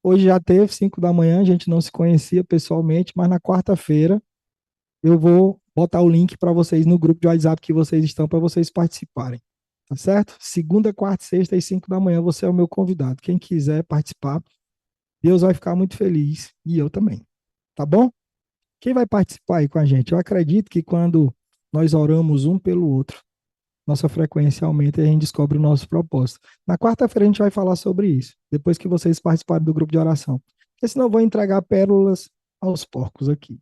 Hoje já teve 5 da manhã, a gente não se conhecia pessoalmente, mas na quarta-feira eu vou botar o link para vocês no grupo de WhatsApp que vocês estão para vocês participarem. Tá certo? Segunda, quarta, sexta e 5 da manhã você é o meu convidado. Quem quiser participar, Deus vai ficar muito feliz e eu também. Tá bom? Quem vai participar aí com a gente? Eu acredito que quando nós oramos um pelo outro, nossa frequência aumenta e a gente descobre o nosso propósito. Na quarta-feira a gente vai falar sobre isso, depois que vocês participarem do grupo de oração. Porque senão eu vou entregar pérolas aos porcos aqui,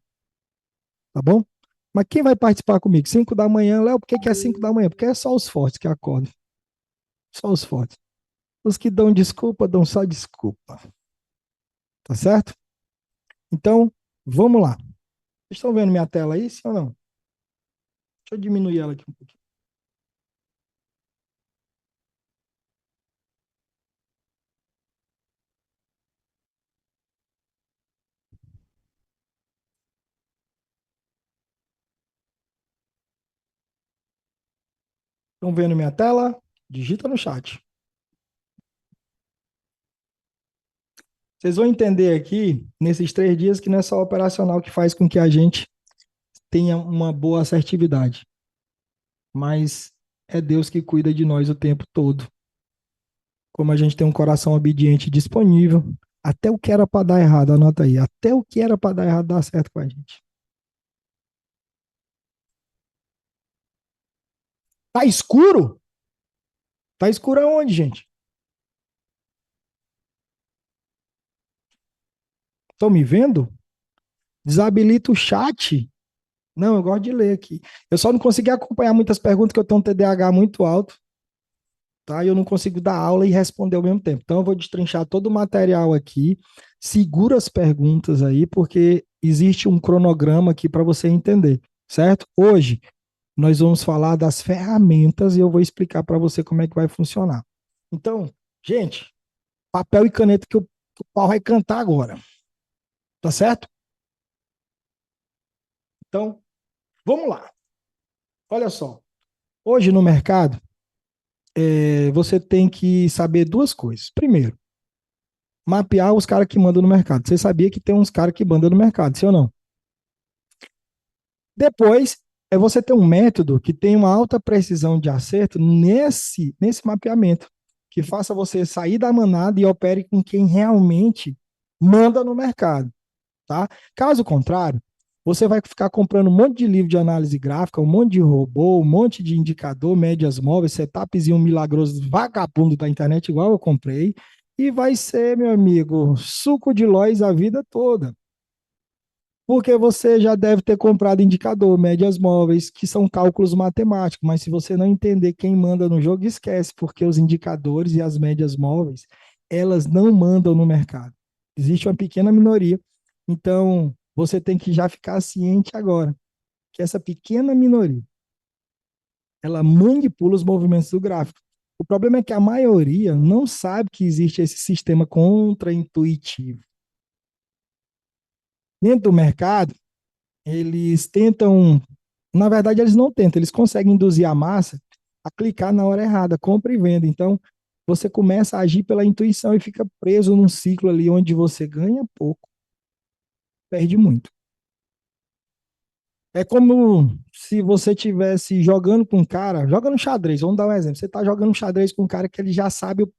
tá bom? Mas quem vai participar comigo? 5 da manhã, Léo, por que que é 5 da manhã? Porque é só os fortes que acordam. Só os fortes. Os que dão desculpa, dão só desculpa. Tá certo? Então, vamos lá. Vocês estão vendo minha tela aí, sim ou não? Deixa eu diminuir ela aqui um pouquinho. Estão vendo minha tela? Digita no chat. Vocês vão entender aqui, nesses 3 dias, que não é só operacional que faz com que a gente tenha uma boa assertividade, mas é Deus que cuida de nós o tempo todo. Como a gente tem um coração obediente e disponível, até o que era para dar errado, anota aí, até o que era para dar errado dá certo com a gente. Tá escuro? Tá escuro aonde, gente? Estão me vendo? Desabilita o chat. Não, eu gosto de ler aqui. Eu só não consegui acompanhar muitas perguntas, que eu tenho um TDAH muito alto, tá? E eu não consigo dar aula e responder ao mesmo tempo. Então, eu vou destrinchar todo o material aqui. Segura as perguntas aí, porque existe um cronograma aqui para você entender, certo? Hoje, nós vamos falar das ferramentas e eu vou explicar para você como é que vai funcionar. Então, gente, papel e caneta que o pau vai cantar agora, tá certo? Então, vamos lá. Olha só. Hoje no mercado, você tem que saber duas coisas. Primeiro, mapear os caras que mandam no mercado. Você sabia que tem uns caras que mandam no mercado, sim ou não? Depois, é você ter um método que tem uma alta precisão de acerto nesse mapeamento, que faça você sair da manada e opere com quem realmente manda no mercado, tá? Caso contrário, você vai ficar comprando um monte de livro de análise gráfica, um monte de robô, um monte de indicador, médias móveis, setupzinho milagroso vagabundo da internet, igual eu comprei, e vai ser, meu amigo, suco de Lois a vida toda. Porque você já deve ter comprado indicador, médias móveis, que são cálculos matemáticos, mas se você não entender quem manda no jogo, esquece, porque os indicadores e as médias móveis, elas não mandam no mercado. Existe uma pequena minoria. Então, você tem que já ficar ciente agora que essa pequena minoria, ela manipula os movimentos do gráfico. O problema é que a maioria não sabe que existe esse sistema contraintuitivo. Dentro do mercado, eles tentam, na verdade, eles não tentam, eles conseguem induzir a massa a clicar na hora errada, compra e venda. Então, você começa a agir pela intuição e fica preso num ciclo ali onde você ganha pouco, perde muito. É como se você tivesse jogando com um cara, jogando xadrez, vamos dar um exemplo. Você está jogando xadrez com um cara que ele já sabe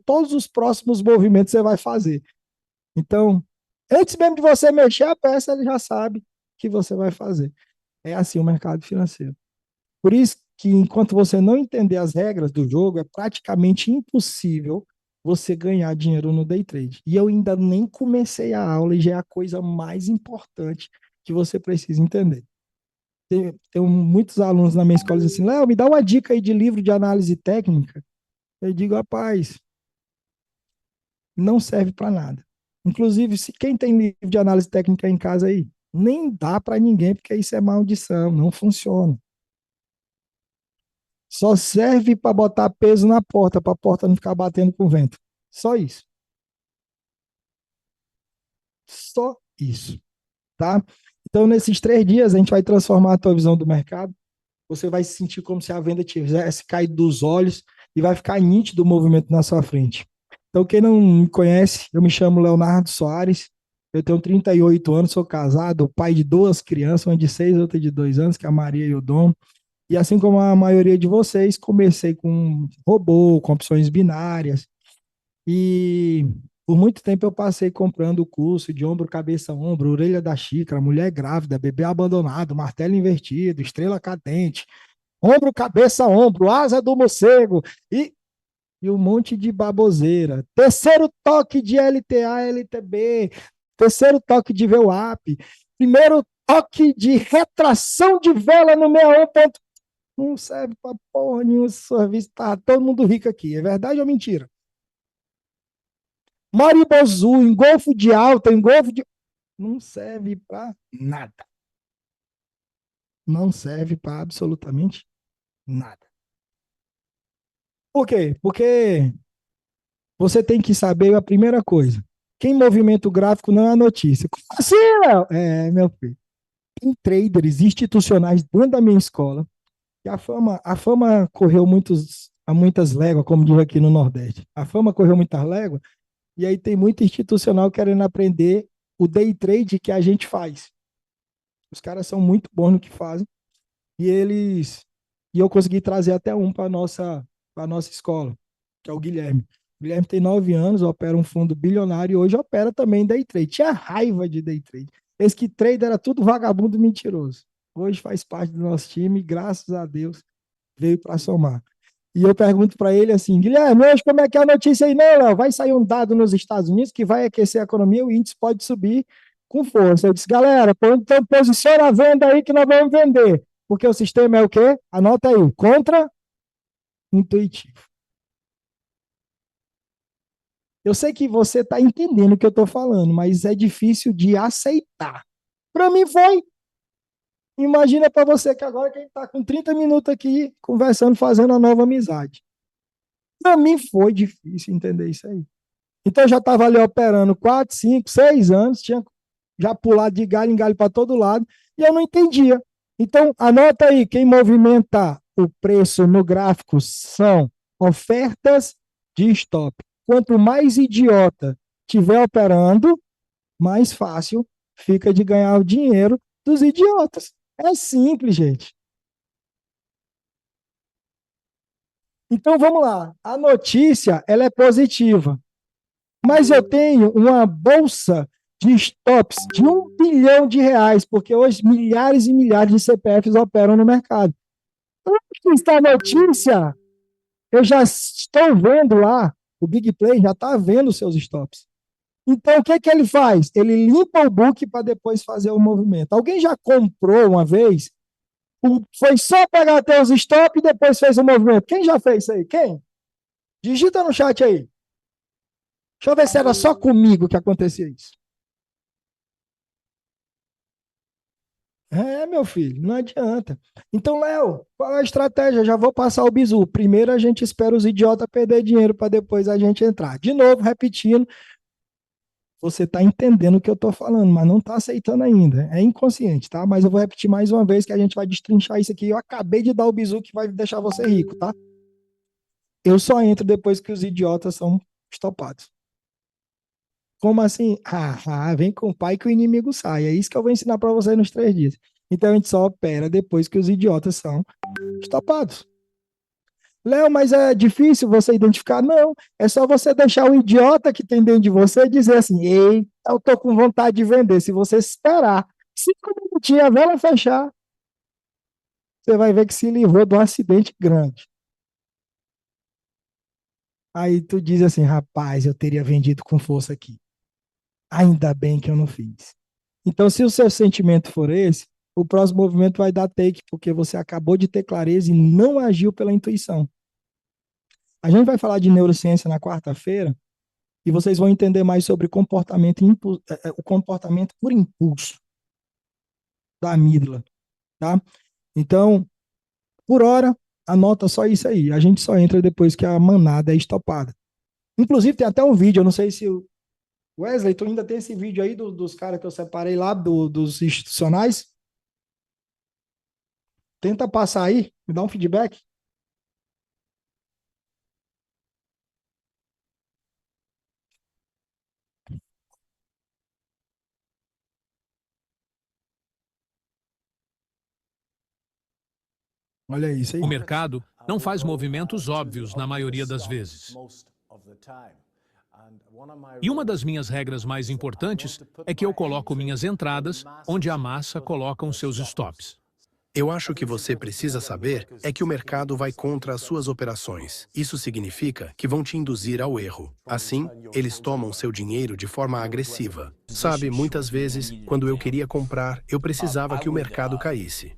todos os próximos movimentos que você vai fazer. Então, antes mesmo de você mexer a peça, ele já sabe que você vai fazer. É assim o mercado financeiro. Por isso que enquanto você não entender as regras do jogo, é praticamente impossível você ganhar dinheiro no day trade. E eu ainda nem comecei a aula e já é a coisa mais importante que você precisa entender. Tem muitos alunos na minha escola dizem assim, Léo, me dá uma dica aí de livro de análise técnica. Eu digo, rapaz, não serve para nada. Inclusive, se quem tem livro de análise técnica em casa aí, nem dá para ninguém, porque isso é maldição, não funciona. Só serve para botar peso na porta, para a porta não ficar batendo com o vento. Só isso. Só isso, tá? Então, nesses 3 dias, a gente vai transformar a tua visão do mercado. Você vai se sentir como se a venda tivesse caído dos olhos e vai ficar nítido o movimento na sua frente. Então, quem não me conhece, eu me chamo Leonardo Soares, eu tenho 38 anos, sou casado, pai de duas crianças, uma de 6 outra de 2 anos, que é a Maria e o Dom. E assim como a maioria de vocês, comecei com robô, com opções binárias. E por muito tempo eu passei comprando o curso de ombro, cabeça, ombro, orelha da xícara, mulher grávida, bebê abandonado, martelo invertido, estrela cadente, ombro, cabeça, ombro, asa do morcego e um monte de baboseira. Terceiro toque de LTA, LTB, terceiro toque de VWAP, primeiro toque de retração de vela no 61 ponto. Não serve para porra nenhuma esse serviço. Tá todo mundo rico aqui. É verdade ou mentira? Maribozu, engolfo de alta, engolfo de. Não serve para nada. Não serve para absolutamente nada. Por quê? Porque você tem que saber a primeira coisa. Quem movimenta o gráfico não é a notícia. Como assim, Léo? É, meu filho. Tem traders institucionais dentro da minha escola. E a fama correu a muitas léguas, como diz aqui no Nordeste. A fama correu muitas léguas. E aí tem muito institucional querendo aprender o day trade que a gente faz. Os caras são muito bons no que fazem. E eles. E eu consegui trazer até um para nossa escola, que é o Guilherme. O Guilherme tem 9 anos, opera um fundo bilionário e hoje opera também day trade. Tinha raiva de day trade. Esse que trade era tudo vagabundo mentiroso. Hoje faz parte do nosso time, graças a Deus, veio para somar. E eu pergunto para ele assim, Guilherme, hoje como é que é a notícia aí? Não, Léo, vai sair um dado nos Estados Unidos que vai aquecer a economia, o índice pode subir com força. Eu disse, galera, então posiciona a venda aí que nós vamos vender. Porque o sistema é o quê? Anota aí, contra-intuitivo. Eu sei que você está entendendo o que eu estou falando, mas é difícil de aceitar. Para mim foi. Imagina para você que agora que a gente está com 30 minutos aqui conversando, fazendo a nova amizade. Para mim foi difícil entender isso aí. Então eu já estava ali operando 4, 5, 6 anos, tinha já pulado de galho em galho para todo lado, e eu não entendia. Então, anota aí, quem movimenta o preço no gráfico são ofertas de stop. Quanto mais idiota tiver operando, mais fácil fica de ganhar o dinheiro dos idiotas. É simples, gente. Então vamos lá. A notícia ela é positiva. Mas eu tenho uma bolsa de stops de R$ 1 bilhão, porque hoje milhares e milhares de CPFs operam no mercado. Antes da notícia, eu já estou vendo lá, o Big Play já está vendo os seus stops. Então, o que que ele faz? Ele limpa o book para depois fazer o movimento. Alguém já comprou uma vez? Foi só pegar até os stops e depois fez o movimento. Quem já fez isso aí? Quem? Digita no chat aí. Deixa eu ver se era só comigo que acontecia isso. É, meu filho, não adianta. Então, Léo, qual é a estratégia? Já vou passar o bizu. Primeiro a gente espera os idiotas perder dinheiro para depois a gente entrar. De novo, repetindo, você está entendendo o que eu estou falando, mas não está aceitando ainda. É inconsciente, tá? Mas eu vou repetir mais uma vez que a gente vai destrinchar isso aqui. Eu acabei de dar o bizu que vai deixar você rico, tá? Eu só entro depois que os idiotas são estopados. Como assim? Vem com o pai que o inimigo sai. É isso que eu vou ensinar para você nos 3 dias. Então a gente só opera depois que os idiotas são estopados. Léo, mas é difícil você identificar? Não, é só você deixar o idiota que tem dentro de você e dizer assim: ei, eu tô com vontade de vender. Se você esperar 5 minutinhos a vela fechar, você vai ver que se livrou de um acidente grande. Aí tu diz assim: rapaz, eu teria vendido com força aqui. Ainda bem que eu não fiz. Então, se o seu sentimento for esse, o próximo movimento vai dar take, porque você acabou de ter clareza e não agiu pela intuição. A gente vai falar de neurociência na quarta-feira e vocês vão entender mais sobre o comportamento por impulso da amígdala, tá? Então, por hora, anota só isso aí. A gente só entra depois que a manada é estopada. Inclusive, tem até um vídeo, eu não sei se o Wesley, tu ainda tem esse vídeo aí dos caras que eu separei lá, dos institucionais? Tenta passar aí, me dá um feedback. Olha isso O aí. mercado não faz movimentos óbvios na maioria das vezes. E uma das minhas regras mais importantes é que eu coloco minhas entradas onde a massa coloca os seus stops. Eu acho que você precisa saber é que o mercado vai contra as suas operações. Isso significa que vão te induzir ao erro. Assim, eles tomam seu dinheiro de forma agressiva. Sabe, muitas vezes, quando eu queria comprar, eu precisava que o mercado caísse.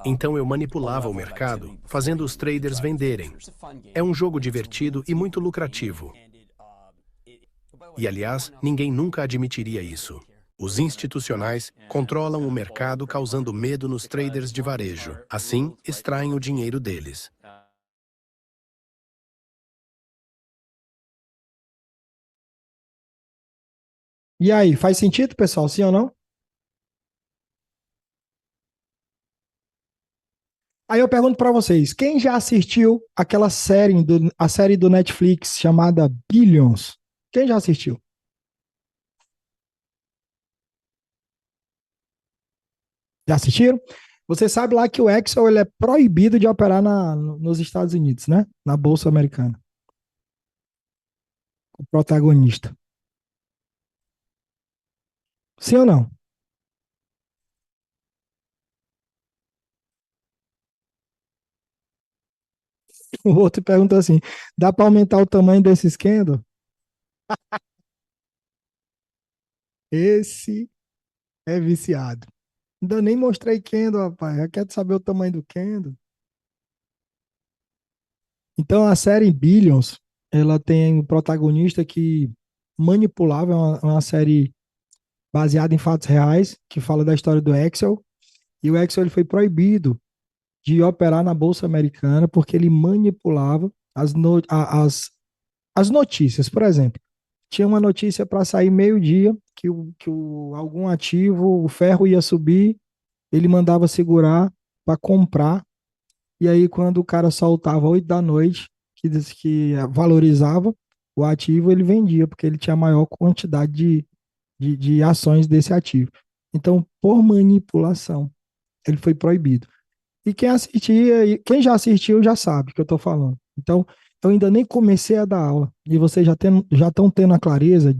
Então eu manipulava o mercado, fazendo os traders venderem. É um jogo divertido e muito lucrativo. E, aliás, ninguém nunca admitiria isso. Os institucionais controlam o mercado causando medo nos traders de varejo. Assim, extraem o dinheiro deles. E aí, faz sentido, pessoal? Sim ou não? Aí eu pergunto para vocês, quem já assistiu aquela série a série do Netflix chamada Billions? Quem já assistiu? Já assistiram? Você sabe lá que o Excel ele é proibido de operar nos Estados Unidos, né? Na Bolsa Americana. O protagonista. Sim ou não? O outro pergunta assim: dá para aumentar o tamanho desse candle? Esse é viciado. Ainda nem mostrei candle, rapaz. Já quero saber o tamanho do candle. Então, a série Billions, ela tem um protagonista que manipulava, é uma série baseada em fatos reais, que fala da história do Excel, e o Excel ele foi proibido de operar na Bolsa Americana porque ele manipulava as notícias. Por exemplo, tinha uma notícia para sair meio-dia que algum ativo, o ferro ia subir, ele mandava segurar para comprar. E aí, quando o cara soltava 8 da noite, que disse que valorizava o ativo, ele vendia, porque ele tinha maior quantidade de ações desse ativo. Então, por manipulação, ele foi proibido. E quem assistia, quem já assistiu já sabe o que eu estou falando. Então, eu ainda nem comecei a dar aula. E vocês já estão tendo a clareza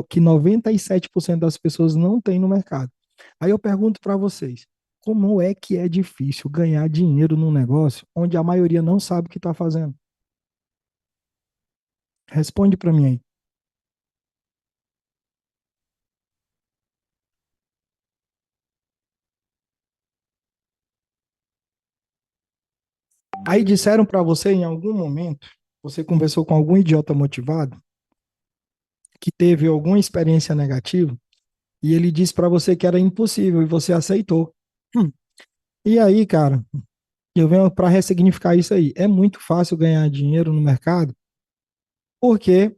que 97% das pessoas não têm no mercado. Aí eu pergunto para vocês, como é que é difícil ganhar dinheiro num negócio onde a maioria não sabe o que está fazendo? Responde para mim aí. Aí disseram para você em algum momento, você conversou com algum idiota motivado que teve alguma experiência negativa e ele disse para você que era impossível e você aceitou. Hum. E aí, cara, eu venho para ressignificar isso aí. É muito fácil ganhar dinheiro no mercado porque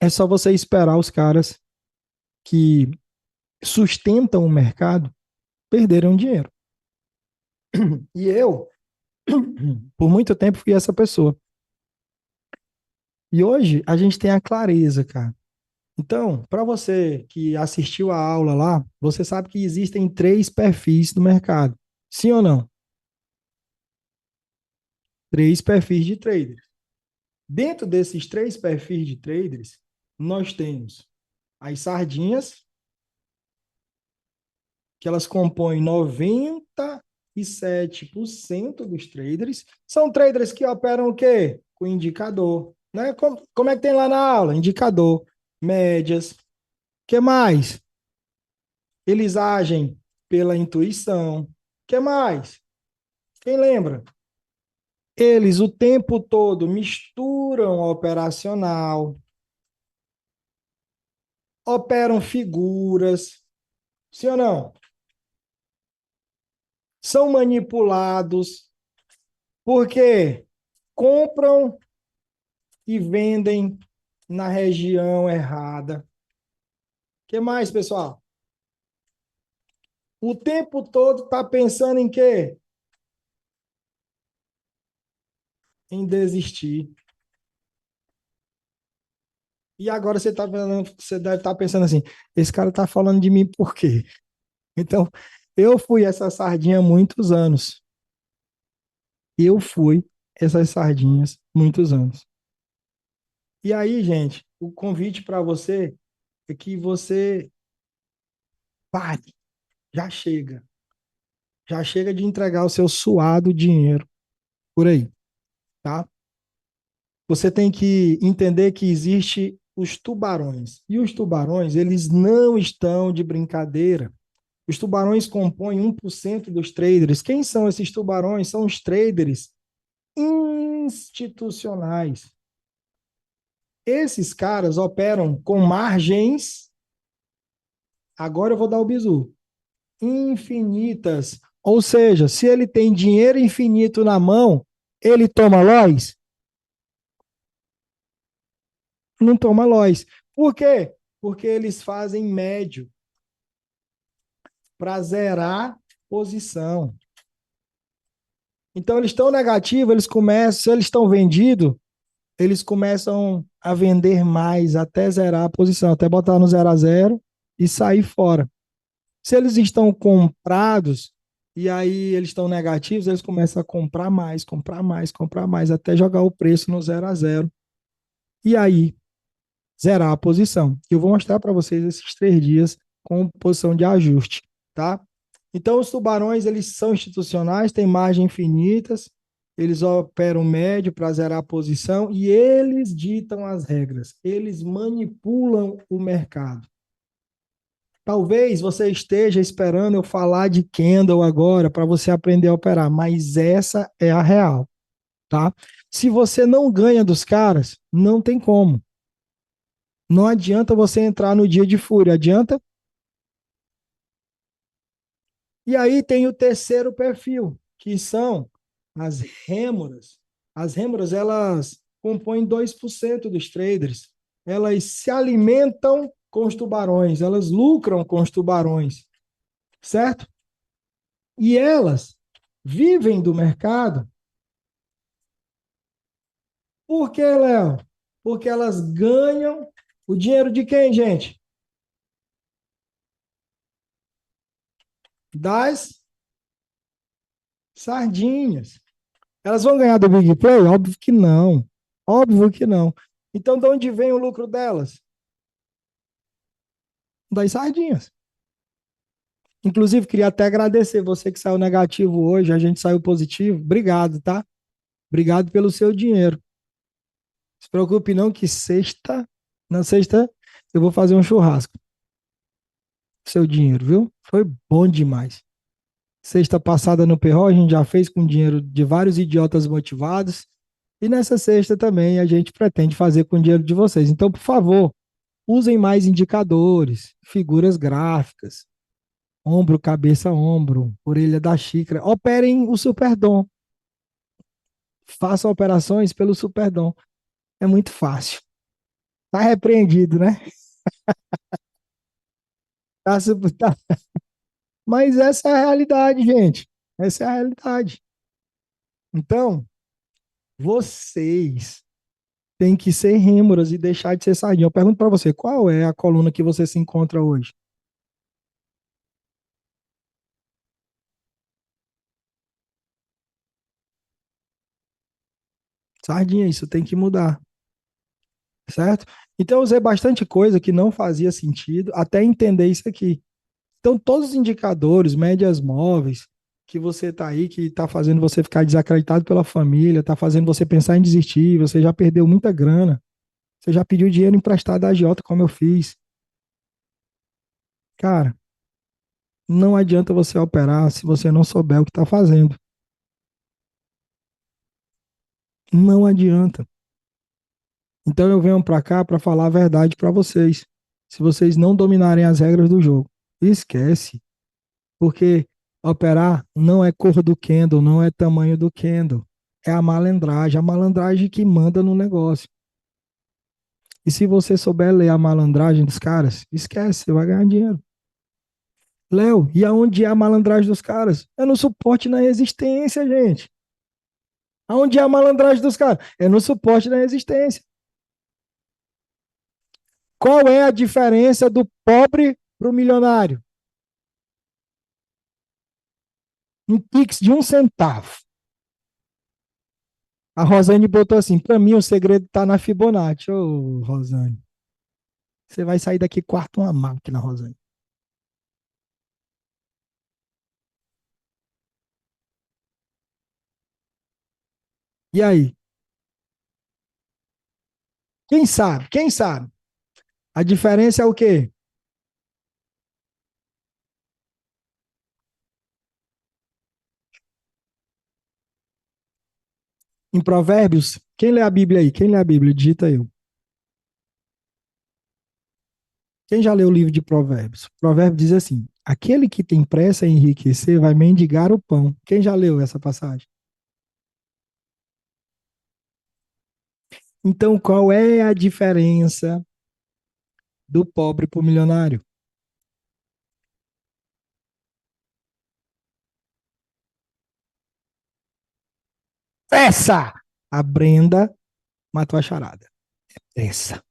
é só você esperar os caras que sustentam o mercado perderem dinheiro. E eu, por muito tempo, fui essa pessoa. E hoje a gente tem a clareza, cara. Então, para você que assistiu a aula lá, você sabe que existem três perfis do mercado. Sim ou não? Três perfis de traders. Dentro desses três perfis de traders, nós temos as sardinhas, que elas compõem 97% dos traders. São traders que operam o quê? Com indicador. Né? Como é que tem lá na aula? Indicador, médias. O que mais? Eles agem pela intuição. O que mais? Quem lembra? Eles o tempo todo misturam operacional, operam figuras, sim ou não? São manipulados, porque compram e vendem na região errada. O que mais, pessoal? O tempo todo está pensando em quê? Em desistir. E agora você deve estar pensando assim: esse cara está falando de mim por quê? Então, eu fui essa sardinha há muitos anos. Eu fui essas sardinhas muitos anos. E aí, gente, o convite para você é que você pare, já chega. Já chega de entregar o seu suado dinheiro por aí, tá? Você tem que entender que existe os tubarões. E os tubarões, eles não estão de brincadeira. Os tubarões compõem 1% dos traders. Quem são esses tubarões? São os traders institucionais. Esses caras operam com margens, agora eu vou dar o bizu, infinitas. Ou seja, se ele tem dinheiro infinito na mão, ele toma loss? Não toma loss. Por quê? Porque eles fazem médio para zerar posição. Então, eles estão negativos, eles começam, se eles estão vendidos, eles começam a vender mais até zerar a posição, até botar no 0 a 0 e sair fora. Se eles estão comprados e aí eles estão negativos, eles começam a comprar mais, comprar mais, comprar mais, até jogar o preço no 0 a 0 e aí zerar a posição. Eu vou mostrar para vocês esses 3 dias com posição de ajuste, tá? Então, os tubarões, eles são institucionais, têm margens infinitas, eles operam médio para zerar a posição e eles ditam as regras, eles manipulam o mercado. Talvez você esteja esperando eu falar de candle agora para você aprender a operar, mas essa é a real, tá? Se você não ganha dos caras, não tem como. Não adianta você entrar no dia de fúria, adianta? E aí tem o terceiro perfil, que são as rêmoras. As rêmoras, elas compõem 2% dos traders. Elas se alimentam com os tubarões, elas lucram com os tubarões, certo? E elas vivem do mercado. Por que, Léo? Porque elas ganham o dinheiro de quem, gente? Das sardinhas. Elas vão ganhar do Big Play? Óbvio que não. Óbvio que não. Então, de onde vem o lucro delas? Das sardinhas. Inclusive, queria até agradecer você que saiu negativo hoje, a gente saiu positivo. Obrigado, tá? Obrigado pelo seu dinheiro. Não se preocupe não que na sexta, eu vou fazer um churrasco. Seu dinheiro, viu? Foi bom demais. Sexta passada no Perro, a gente já fez com dinheiro de vários idiotas motivados. E nessa sexta também a gente pretende fazer com o dinheiro de vocês. Então, por favor, usem mais indicadores, figuras gráficas, ombro, cabeça, ombro, orelha da xícara. Operem o Superdom. Façam operações pelo Superdom. É muito fácil. Tá repreendido, né? Tá, tá. Mas essa é a realidade, gente. Essa é a realidade. Então, vocês têm que ser rêmoras e deixar de ser sardinha. Eu pergunto para você, qual é a coluna que você se encontra hoje? Sardinha, isso tem que mudar, certo? Então, eu usei bastante coisa que não fazia sentido até entender isso aqui. Então, todos os indicadores, médias móveis, que você está aí, que está fazendo você ficar desacreditado pela família, está fazendo você pensar em desistir, você já perdeu muita grana, você já pediu dinheiro emprestado da agiota, como eu fiz. Cara, não adianta você operar se você não souber o que está fazendo. Não adianta. Então eu venho para cá para falar a verdade para vocês. Se vocês não dominarem as regras do jogo, esquece. Porque operar não é cor do candle, não é tamanho do candle. É a malandragem que manda no negócio. E se você souber ler a malandragem dos caras, esquece, você vai ganhar dinheiro. Léo, e aonde é a malandragem dos caras? É no suporte e na resistência, gente. Aonde é a malandragem dos caras? É no suporte e na resistência. Qual é a diferença do pobre para o milionário? Um Pix de 1 centavo. A Rosane botou assim, para mim o segredo tá na Fibonacci. Ô, Rosane, você vai sair daqui quarto uma máquina, Rosane. E aí? Quem sabe? Quem sabe? A diferença é o quê? Em Provérbios, quem lê a Bíblia aí? Quem lê a Bíblia? Digita eu. Quem já leu o livro de Provérbios? Provérbio diz assim: aquele que tem pressa em enriquecer vai mendigar o pão. Quem já leu essa passagem? Então, qual é a diferença do pobre para o milionário? Essa! A Brenda matou a charada. Essa.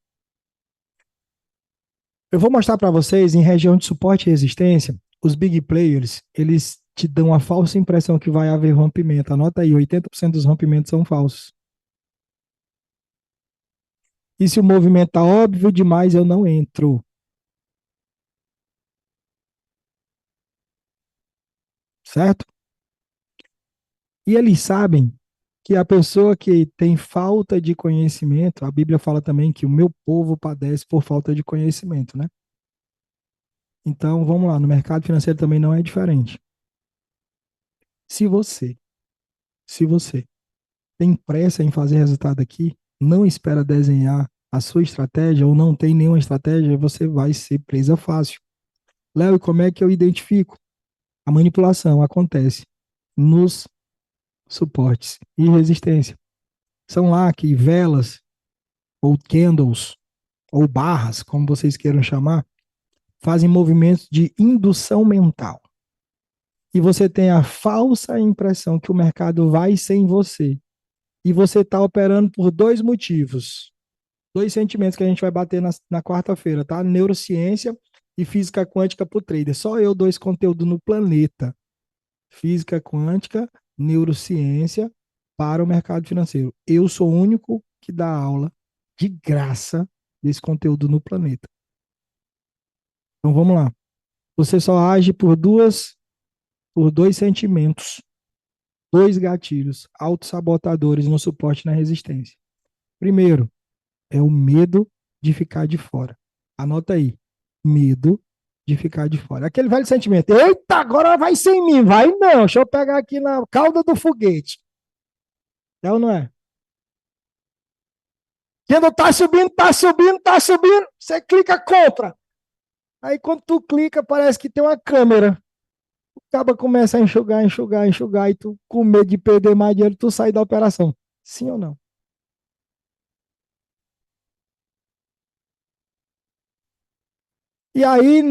Eu vou mostrar para vocês, em região de suporte e resistência, os big players, eles te dão a falsa impressão que vai haver rompimento. Anota aí, 80% dos rompimentos são falsos. E se o movimento está óbvio demais, eu não entro, certo? E eles sabem que a pessoa que tem falta de conhecimento, a Bíblia fala também que o meu povo padece por falta de conhecimento, né? Então, vamos lá, no mercado financeiro também não é diferente. Se você, se você tem pressa em fazer resultado aqui, não espera desenhar a sua estratégia ou não tem nenhuma estratégia, você vai ser presa fácil. Léo, e como é que eu identifico? A manipulação acontece nos suportes e resistência. São lá que velas ou candles ou barras, como vocês queiram chamar, fazem movimentos de indução mental. E você tem a falsa impressão que o mercado vai sem você. E você está operando por dois motivos. Dois sentimentos que a gente vai bater na quarta-feira, tá? Neurociência e física quântica para o trader. Só eu dou esse conteúdo no planeta. Física quântica, neurociência para o mercado financeiro. Eu sou o único que dá aula de graça desse conteúdo no planeta. Então vamos lá. Você só age por dois sentimentos, dois gatilhos autossabotadores no suporte e na resistência. Primeiro, é o medo de ficar de fora. Anota aí. Medo de ficar de fora. Aquele velho sentimento. Eita, agora vai sem mim. Vai não. Deixa eu pegar aqui na cauda do foguete. É ou não é? Quando tá subindo, tá subindo, tá subindo, você clica contra. Aí quando tu clica, parece que tem uma câmera. O cabo começa a enxugar, enxugar, enxugar, e tu, com medo de perder mais dinheiro, tu sai da operação. Sim ou não? E aí,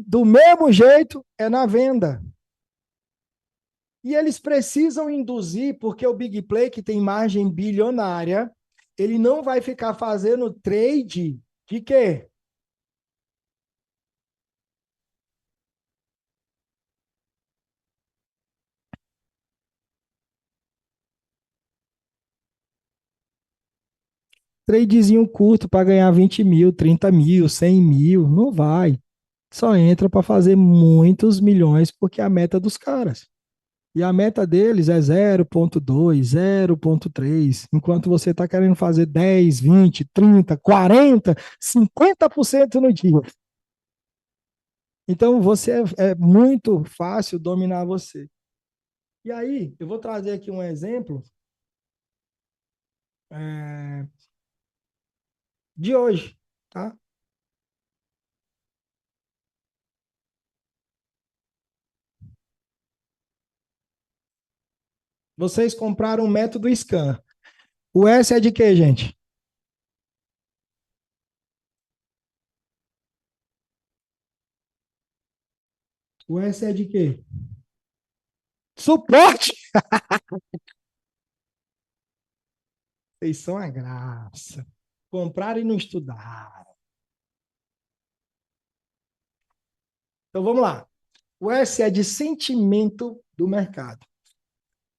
do mesmo jeito, é na venda. E eles precisam induzir, porque o Big Play, que tem margem bilionária, ele não vai ficar fazendo trade de quê? Tradezinho curto para ganhar 20 mil, 30 mil, 100 mil. Não vai. Só entra para fazer muitos milhões, porque é a meta dos caras. E a meta deles é 0,2, 0,3, enquanto você está querendo fazer 10, 20, 30, 40, 50% no dia. Então, é muito fácil dominar você. E aí, eu vou trazer aqui um exemplo é, de hoje, tá? Vocês compraram um método scan. O S é de quê, gente? O S é de quê? Suporte! Vocês são a graça. Compraram e não estudaram. Então vamos lá. O S é de sentimento do mercado.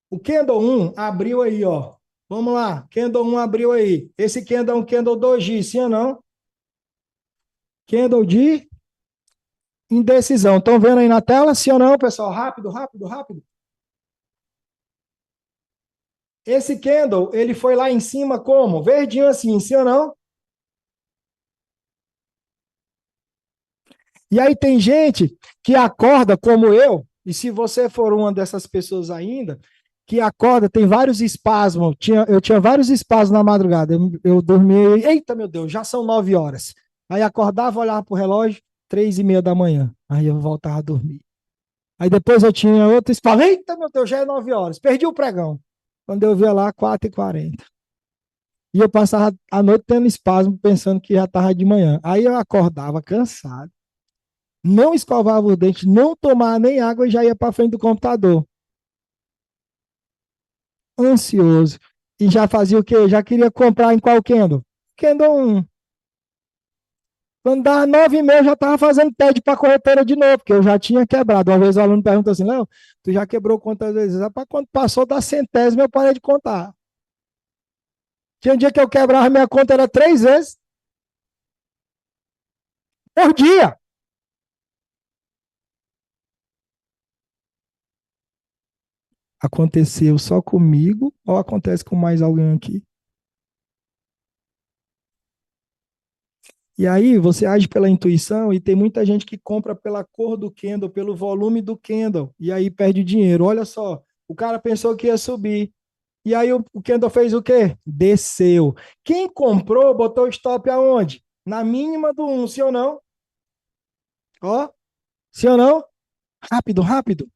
O Candle 1 abriu aí, ó. Vamos lá, Candle 1 abriu aí. Esse Candle é um Candle doji, sim ou não? Candle de indecisão. Estão vendo aí na tela, sim ou não, pessoal? Rápido, rápido, rápido. Esse candle, ele foi lá em cima como? Verdinho assim, sim ou não? E aí tem gente que acorda como eu, e se você for uma dessas pessoas ainda, que acorda, tem vários espasmos. Eu tinha vários espasmos na madrugada. Eu dormia, eita meu Deus, já são 9 horas. Aí acordava, olhava pro relógio, 3:30 da manhã. Aí eu voltava a dormir. Aí depois eu tinha outro espasmo, eita meu Deus, já é 9 horas. Perdi o pregão. Quando eu via lá, 4:40. E eu passava a noite tendo espasmo, pensando que já estava de manhã. Aí eu acordava cansado, não escovava o dente, não tomava nem água e já ia para frente do computador, ansioso. E já fazia o quê? Já queria comprar em qual Kindle? Kindle 1. Quando dava 9:30, eu já estava fazendo TED para a corretora de novo, porque eu já tinha quebrado. Uma vez o aluno perguntou assim, Léo, tu já quebrou quantas vezes? Para quando passou da centésima, eu parei de contar. Tinha um dia que eu quebrava, minha conta era 3 vezes por dia. Aconteceu só comigo ou acontece com mais alguém aqui? E aí você age pela intuição e tem muita gente que compra pela cor do candle, pelo volume do candle, e aí perde dinheiro. Olha só, o cara pensou que ia subir. E aí o candle fez o quê? Desceu. Quem comprou botou o stop aonde? Na mínima do 1, sim ou não? Ó, sim ou não? Rápido, rápido.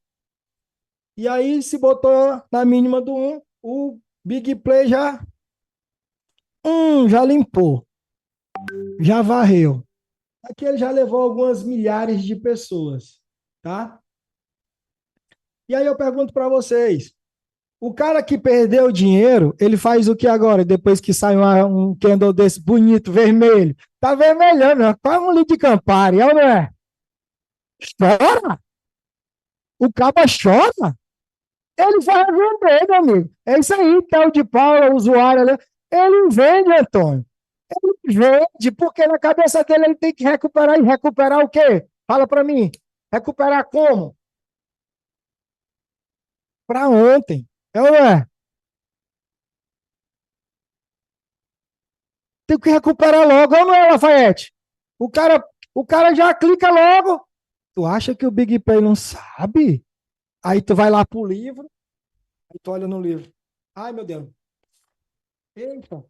E aí se botou na mínima do 1, o Big Play já limpou, já varreu. Aqui ele já levou algumas milhares de pessoas, tá? E aí eu pergunto para vocês, o cara que perdeu dinheiro, ele faz o que agora, depois que sai um candle desse bonito, vermelho? Tá vermelhando, né? Quase um litro de Campari, é ou não é? Chora? O caba chora? Ele vai vender, meu amigo. É isso aí, tal de Paula, usuário ali. Ele vende, Antônio. Ele vende, porque na cabeça dele ele tem que recuperar. E recuperar o quê? Fala para mim. Recuperar como? Para ontem. É ou não é? Tem que recuperar logo, é ou não é, Lafayette? O cara, o cara já clica logo. Tu acha que o Big Play não sabe? Aí tu vai lá pro livro, aí tu olha no livro. Ai, meu Deus. Eita,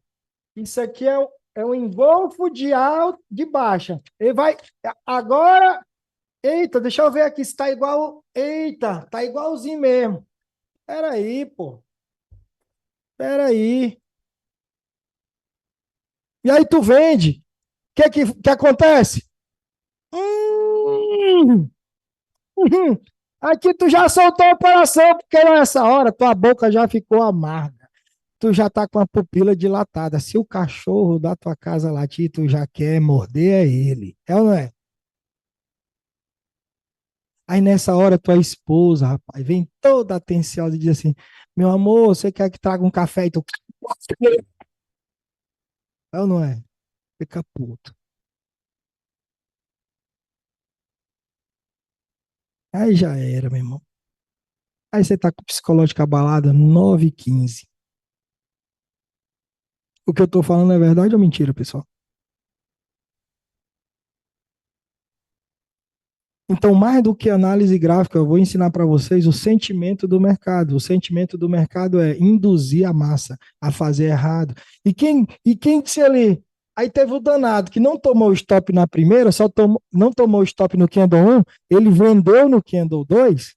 isso aqui é um engolfo de alta, de baixa. Ele vai. Agora. Eita, deixa eu ver aqui se tá igual. Eita, tá igualzinho mesmo. Peraí, pô. Peraí. E aí tu vende. O que acontece? Hum, aqui tu já soltou a operação, porque nessa hora tua boca já ficou amarga. Tu já tá com a pupila dilatada. Se o cachorro da tua casa latir, tu já quer morder ele. É ou não é? Aí nessa hora tua esposa, rapaz, vem toda atenciosa e diz assim: meu amor, você quer que traga um café? E tu. É ou não é? Fica puto. Aí já era, meu irmão. Aí você tá com o psicológico abalado 9h15. O que eu tô falando é verdade ou mentira, pessoal? Então, mais do que análise gráfica, eu vou ensinar para vocês o sentimento do mercado. O sentimento do mercado é induzir a massa a fazer errado. E quem se ele. Aí teve o danado que não tomou o stop na primeira, não tomou o stop no candle 1, ele vendeu no candle 2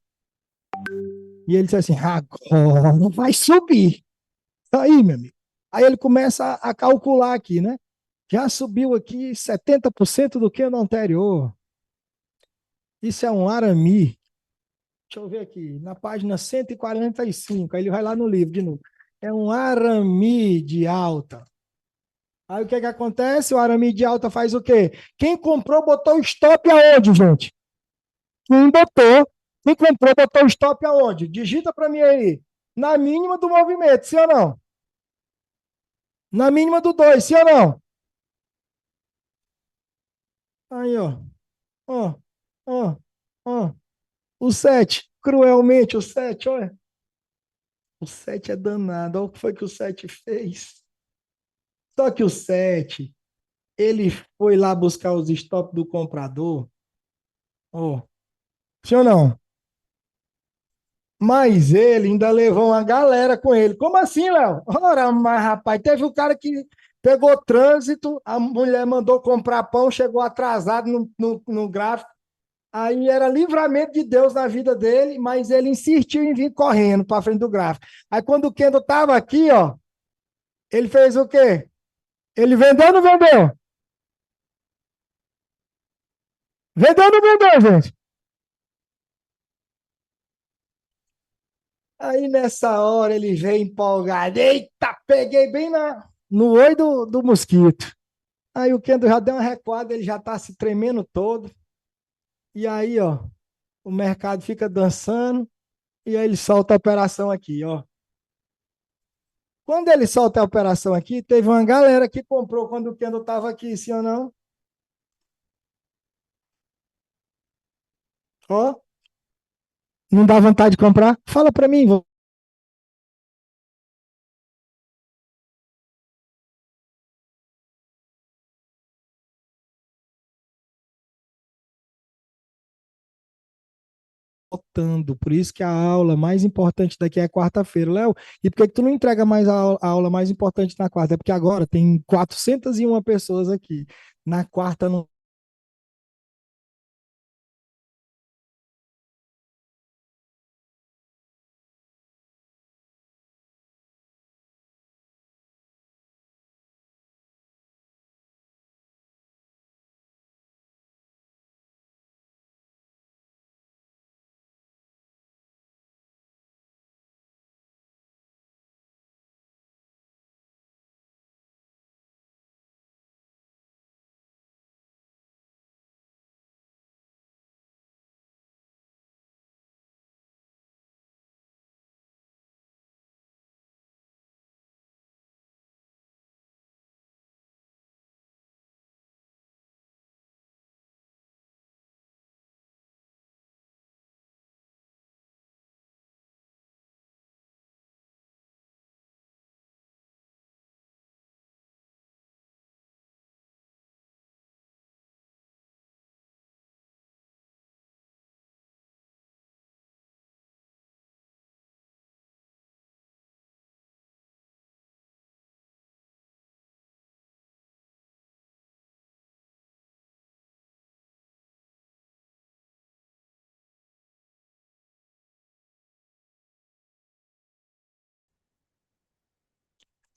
e ele disse assim: agora vai subir. Aí, meu amigo. Aí ele começa a calcular aqui, né? Já subiu aqui 70% do que no anterior. Isso é um arame. Deixa eu ver aqui, na página 145, aí ele vai lá no livro de novo. É um arame de alta. Aí o que que acontece? O arame de alta faz o quê? Quem comprou botou o stop aonde, gente? Quem botou? Quem comprou botou o stop aonde? Digita para mim aí. Na mínima do movimento, sim ou não? Na mínima do 2, sim ou não? Aí, ó. Ó, ó, ó. O 7, cruelmente, o 7, olha. O 7 é danado. Olha o que foi que o 7 fez. Só que o 7, ele foi lá buscar os stops do comprador. Ó, sim ou não? Mas ele ainda levou uma galera com ele. Como assim, Léo? Ora, mas rapaz, teve o cara que pegou trânsito, a mulher mandou comprar pão, chegou atrasado no gráfico. Aí era livramento de Deus na vida dele, mas ele insistiu em vir correndo para frente do gráfico. Aí quando o Kendo estava aqui, ó, ele fez o quê? Ele vendeu ou não vendeu? Vendeu ou não vendeu, gente? Aí nessa hora ele veio empolgado. Eita, peguei bem no olho do mosquito. Aí o Kendo já deu uma recuada, ele já tá se tremendo todo. E aí, ó, o mercado fica dançando e aí ele solta a operação aqui, ó. Quando ele solta a operação aqui, teve uma galera que comprou quando o Kendo tava aqui, sim ou não? Ó, não dá vontade de comprar? Fala para mim, voltando. Por isso que a aula mais importante daqui é quarta-feira, Léo. E por que que tu não entrega mais a aula mais importante na quarta? É porque agora tem 401 pessoas aqui. Na quarta não.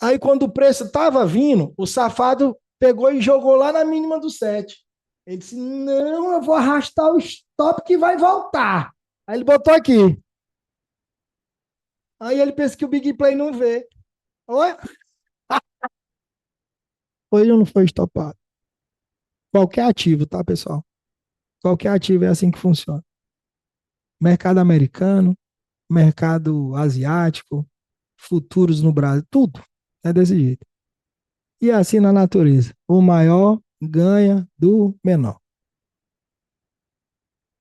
Aí quando o preço estava vindo, o safado pegou e jogou lá na mínima do 7. Ele disse: Não, eu vou arrastar o stop que vai voltar. Aí ele botou aqui. Aí ele pensa que o Big Play não vê. Oi? Foi ou não foi estopado? Qualquer ativo, tá, pessoal? Qualquer ativo é assim que funciona. Mercado americano, mercado asiático, futuros no Brasil, tudo é desse jeito. E é assim na natureza. O maior ganha do menor.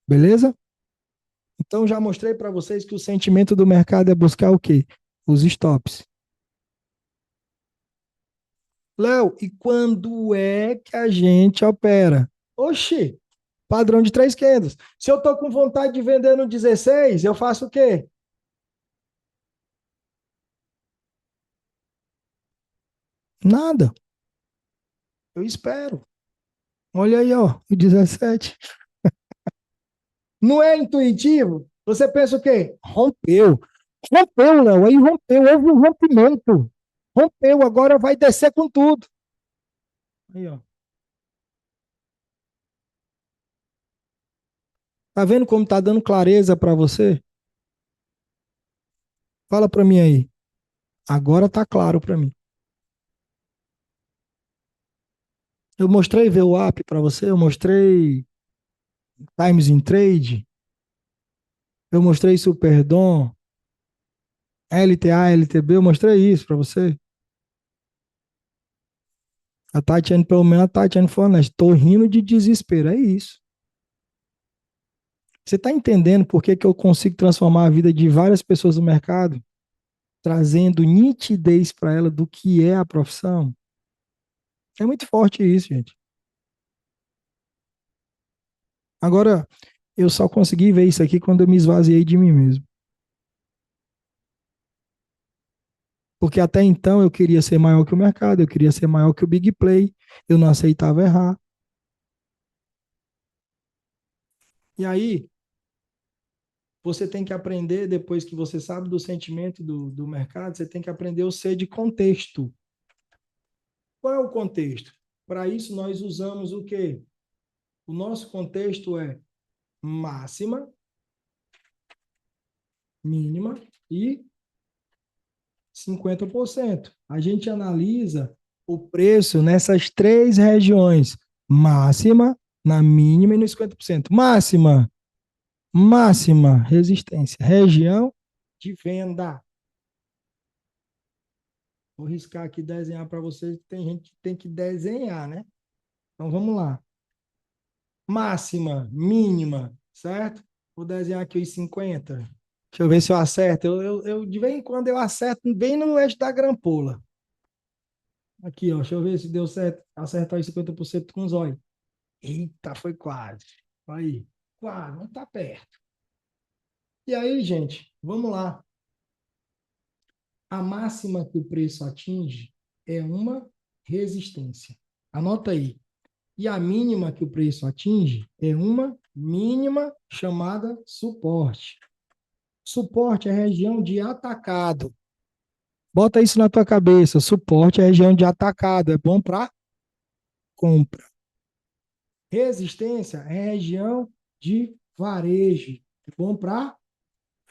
Beleza? Então já mostrei para vocês que o sentimento do mercado é buscar o quê? Os stops. Léo, e quando é que a gente opera? Oxi, padrão de 3 candles. Se eu tô com vontade de vender no 16, eu faço o quê? Nada. Eu espero. Olha aí, ó, o 17. Não é intuitivo? Você pensa o quê? Rompeu. Rompeu, Léo. Aí rompeu. Houve um rompimento. Rompeu, agora vai descer com tudo. Aí, ó. Tá vendo como tá dando clareza para você? Fala para mim aí. Agora tá claro para mim. Eu mostrei VWAP para você, eu mostrei Times in Trade, eu mostrei Superdom, LTA, LTB, eu mostrei isso para você. A Tatiane, pelo menos a Tatiane foi honesta. Tô rindo de desespero, é isso. Você está entendendo por que que eu consigo transformar a vida de várias pessoas no mercado? Trazendo nitidez para ela do que é a profissão? É muito forte isso, gente. Agora, eu só consegui ver isso aqui quando eu me esvaziei de mim mesmo. Porque até então eu queria ser maior que o mercado, eu queria ser maior que o Big Play, eu não aceitava errar. E aí, você tem que aprender, depois que você sabe do sentimento do mercado, você tem que aprender o C de contexto. Qual é o contexto? Para isso, nós usamos o quê? O nosso contexto é máxima, mínima e 50%. A gente analisa o preço nessas três regiões: máxima, na mínima e no 50%. Máxima resistência, região de venda. Vou riscar aqui desenhar para vocês, tem gente que tem que desenhar, né? Então vamos lá. Máxima, mínima, certo? Vou desenhar aqui os 50. Deixa eu ver se eu acerto. De vez em quando eu acerto bem no eixo da grampola. Aqui, ó. Deixa eu ver se deu certo. Acertar os 50% com os olhos. Eita, foi quase. Aí, quase, mas tá perto. E aí, gente, vamos lá. A máxima que o preço atinge é uma resistência. Anota aí. E a mínima que o preço atinge é uma mínima chamada suporte. Suporte é região de atacado. Bota isso na tua cabeça. Suporte é região de atacado. É bom para compra. Resistência é região de varejo. É bom para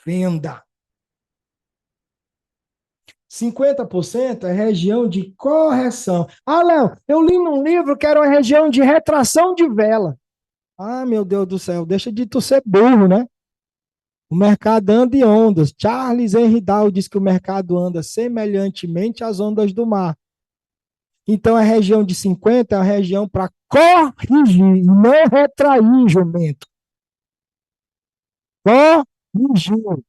venda. 50% é região de correção. Ah, Léo, eu li num livro que era uma região de retração de vela. Ah, meu Deus do céu, deixa de tu ser burro, né? O mercado anda em ondas. Charles Henry Dow diz que o mercado anda semelhantemente às ondas do mar. Então, a região de 50 é a região para corrigir, não retrair, jumento. Corrigir.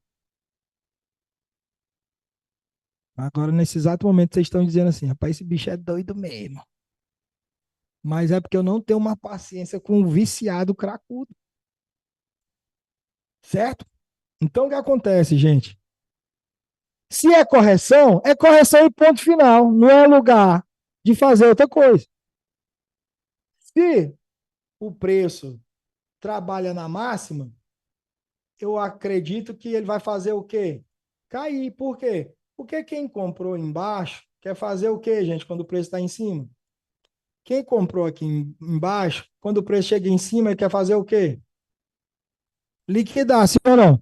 Agora, nesse exato momento, vocês estão dizendo assim, rapaz, esse bicho é doido mesmo. Mas é porque eu não tenho uma paciência com um viciado cracudo. Certo? Então, o que acontece, gente? Se é correção e ponto final. Não é lugar de fazer outra coisa. Se o preço trabalha na máxima, eu acredito que ele vai fazer o quê? Cair. Por quê? Porque quem comprou embaixo quer fazer o quê, gente, quando o preço está em cima? Quem comprou aqui embaixo, quando o preço chega em cima, ele quer fazer o quê? Liquidar, sim ou não?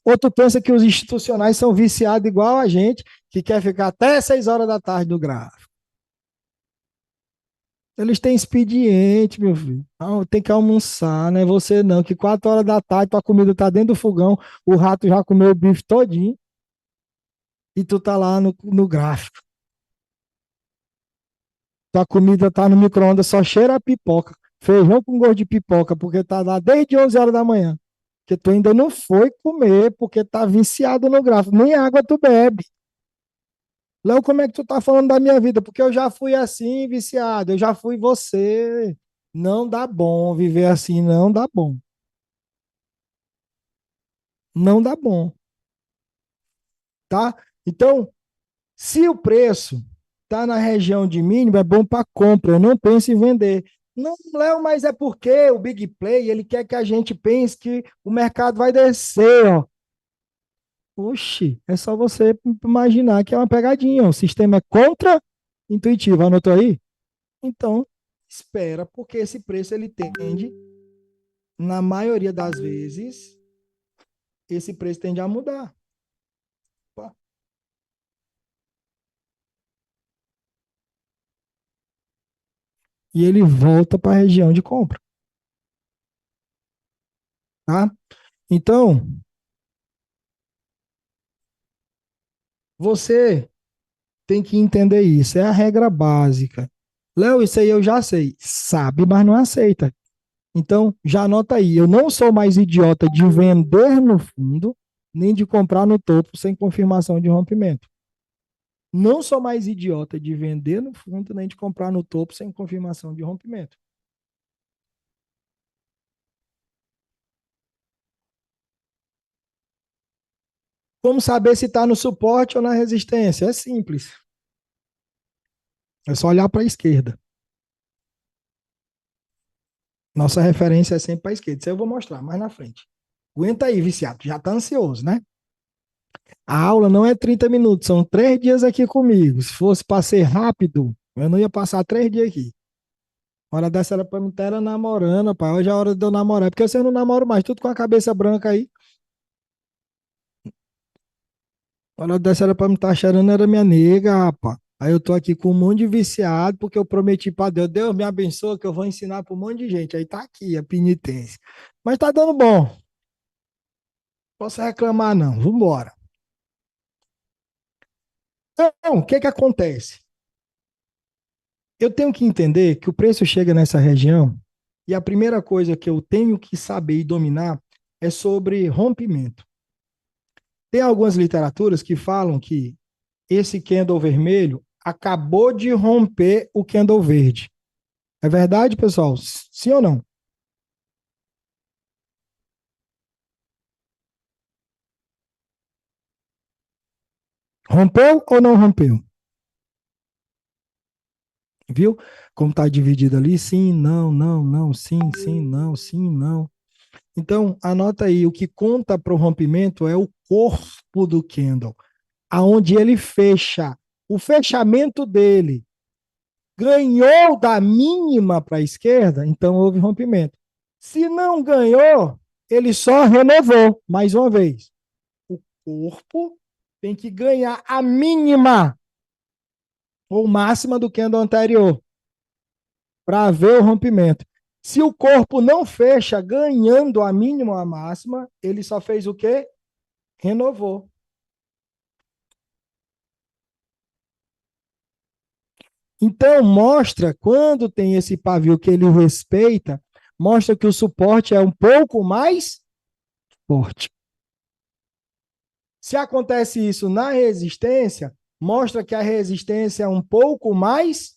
Ou tu pensa que os institucionais são viciados igual a gente, que quer ficar até 6 horas da tarde no gráfico? Eles têm expediente, meu filho. Não, tem que almoçar, não é você não, que 4 horas da tarde tua comida tá dentro do fogão, o rato já comeu o bife todinho e tu tá lá no gráfico. Tua comida tá no micro-ondas, só cheira a pipoca. Feijão com gosto de pipoca, porque tá lá desde 11 horas da manhã. Que tu ainda não foi comer, porque tá viciado no gráfico. Nem água tu bebe. Léo, como é que tu tá falando da minha vida? Porque eu já fui assim, viciado. Eu já fui você. Não dá bom viver assim, não dá bom. Não dá bom, tá? Então, se o preço tá na região de mínimo, é bom para compra. Eu não penso em vender. Não, Léo, mas é porque o Big Play, ele quer que a gente pense que o mercado vai descer, ó. Oxi, é só você imaginar que é uma pegadinha. O sistema é contra-intuitivo. Anotou aí? Então, espera, porque esse preço ele tende, na maioria das vezes, esse preço tende a mudar. Opa. E ele volta para a região de compra, tá? Então, você Tem que entender isso. É a regra básica. Léo, isso aí eu já sei. Sabe, mas não aceita. Então, já anota aí. Eu não sou mais idiota de vender no fundo, nem de comprar no topo sem confirmação de rompimento. Não sou mais idiota de vender no fundo, nem de comprar no topo sem confirmação de rompimento. Como saber se está no suporte ou na resistência? É simples. É só olhar para a esquerda. Nossa referência é sempre para a esquerda. Isso aí eu vou mostrar mais na frente. Aguenta aí, viciado. Já está ansioso, né? A aula não é 30 minutos, são 3 dias aqui comigo. Se fosse para ser rápido, eu não ia passar 3 dias aqui. Hora dessa era para mim estar namorando, pai. Hoje é a hora de eu namorar. Porque você não namora mais, tudo com a cabeça branca aí. Hora dessa era para me estar cheirando, era minha nega, rapaz. Aí eu tô aqui com um monte de viciado, porque eu prometi para Deus, Deus me abençoa que eu vou ensinar para um monte de gente. Aí tá aqui a penitência. Mas tá dando bom. Posso reclamar não, vambora. Então, o que que acontece? Eu tenho que entender que o preço chega nessa região e a primeira coisa que eu tenho que saber e dominar é sobre rompimento. Tem algumas literaturas que falam que esse candle vermelho acabou de romper o candle verde. É verdade, pessoal? Sim ou não? Rompeu ou não rompeu? Viu? Como está dividido ali? Sim, não, não, não, sim, sim, não, sim, não. Então, anota aí, o que conta para o rompimento é o corpo do candle, aonde ele fecha. O fechamento dele ganhou da mínima para a esquerda, então houve rompimento. Se não ganhou, ele só renovou, mais uma vez. O corpo tem que ganhar a mínima ou máxima do candle anterior para ver o rompimento. Se o corpo não fecha ganhando a mínima ou a máxima, ele só fez o quê? Renovou. Então, mostra, quando tem esse pavio que ele respeita, mostra que o suporte é um pouco mais forte. Se acontece isso na resistência, mostra que a resistência é um pouco mais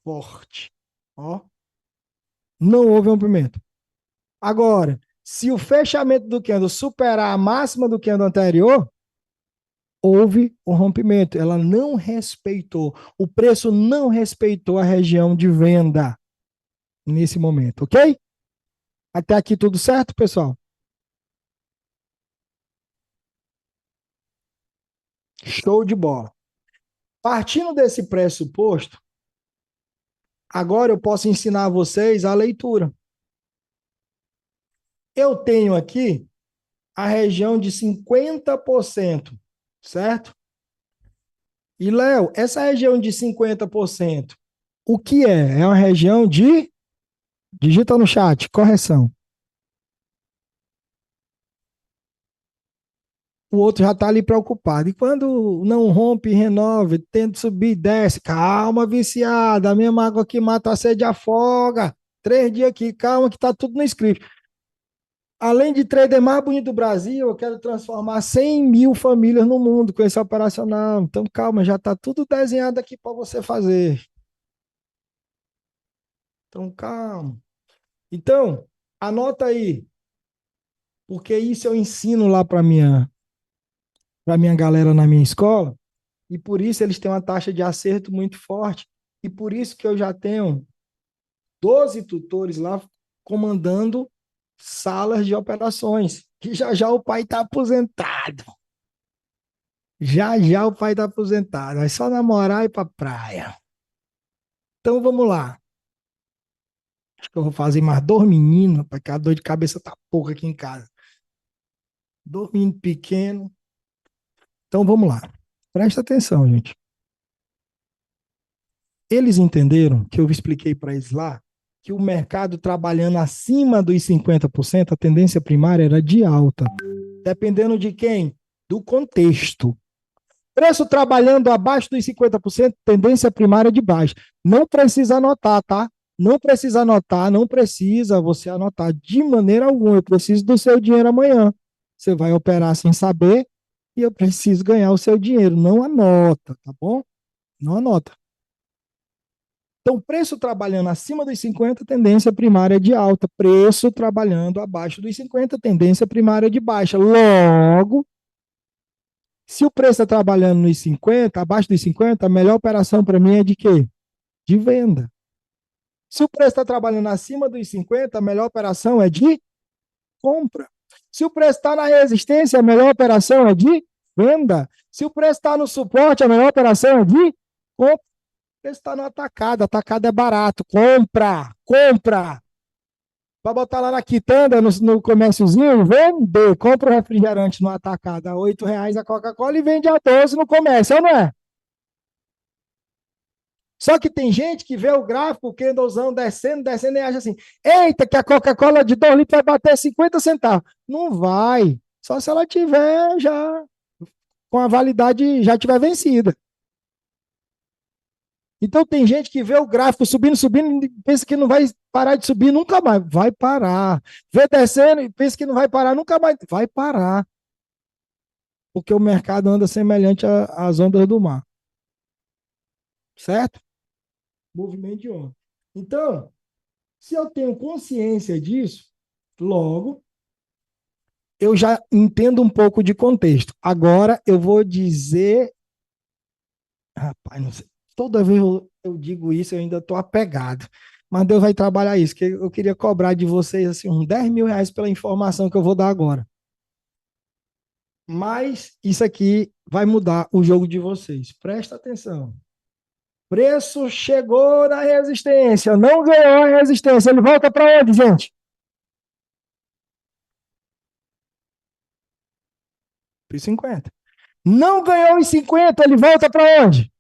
forte. Ó, não houve rompimento. Agora, se o fechamento do candle superar a máxima do candle anterior, houve um rompimento. Ela não respeitou, o preço não respeitou a região de venda nesse momento, ok? Até aqui tudo certo, pessoal? Show de bola. Partindo desse pressuposto, agora eu posso ensinar a vocês a leitura. Eu tenho aqui a região de 50%, certo? E, Léo, essa região de 50%, o que é? É uma região de. Digita no chat, correção. O outro já está ali preocupado. E quando não rompe, renove, tenta subir, desce. Calma, viciada. A mesma água que mata a sede afoga. 3 dias aqui, calma, que está tudo no script. Além de trader mais bonito do Brasil, eu quero transformar 100 mil famílias no mundo com esse operacional. Então, calma, já está tudo desenhado aqui para você fazer. Então, calma. Então, anota aí, porque isso eu ensino lá para minha galera na minha escola, e por isso eles têm uma taxa de acerto muito forte, e por isso que eu já tenho 12 tutores lá comandando salas de operações, que já já o pai está aposentado. Já já o pai está aposentado, é só namorar e ir para praia. Então vamos lá. Acho que eu vou fazer mais 2 meninos, porque a dor de cabeça tá pouco aqui em casa. 2 meninos pequenos. Então vamos lá. Presta atenção, gente. Eles entenderam que eu expliquei para eles lá que o mercado trabalhando acima dos 50%, a tendência primária era de alta. Dependendo de quem? Do contexto. Preço trabalhando abaixo dos 50%, tendência primária de baixa. Não precisa anotar, tá? Não precisa anotar, não precisa você anotar de maneira alguma. Eu preciso do seu dinheiro amanhã. Você vai operar sem saber e eu preciso ganhar o seu dinheiro. Não anota, tá bom? Não anota. Então, preço trabalhando acima dos 50, tendência primária de alta. Preço trabalhando abaixo dos 50, tendência primária de baixa. Logo, se o preço está trabalhando nos 50, abaixo dos 50, a melhor operação para mim é de quê? De venda. Se o preço está trabalhando acima dos 50, a melhor operação é de compra. Se o preço está na resistência, a melhor operação é de venda. Se o preço está no suporte, a melhor operação é de compra. O preço está no atacado. Atacado é barato. Compra, compra. Para botar lá na quitanda, no comérciozinho, vender. Compra o refrigerante no atacado a R$ 8 a Coca-Cola e vende a 12 no comércio, ou não é? Só que tem gente que vê o gráfico, o candlezão descendo, descendo e acha assim, eita, que a Coca-Cola de 2 litros vai bater 50 centavos. Não vai. Só se ela tiver já com a validade, já tiver vencida. Então tem gente que vê o gráfico subindo, subindo, e pensa que não vai parar de subir nunca mais. Vai parar. Vê descendo e pensa que não vai parar nunca mais. Vai parar. Porque o mercado anda semelhante às ondas do mar. Certo? Movimento de onda. Então, se eu tenho consciência disso, logo, eu já entendo um pouco de contexto. Agora eu vou dizer. Rapaz, não sei. Toda vez eu digo isso, eu ainda estou apegado. Mas Deus vai trabalhar isso, que eu queria cobrar de vocês assim, uns R$ 10.000 pela informação que eu vou dar agora. Mas isso aqui vai mudar o jogo de vocês. Presta atenção. Preço chegou na resistência, não ganhou a resistência. Ele volta para onde, gente? Para os 50. Não ganhou os 50, ele volta para onde?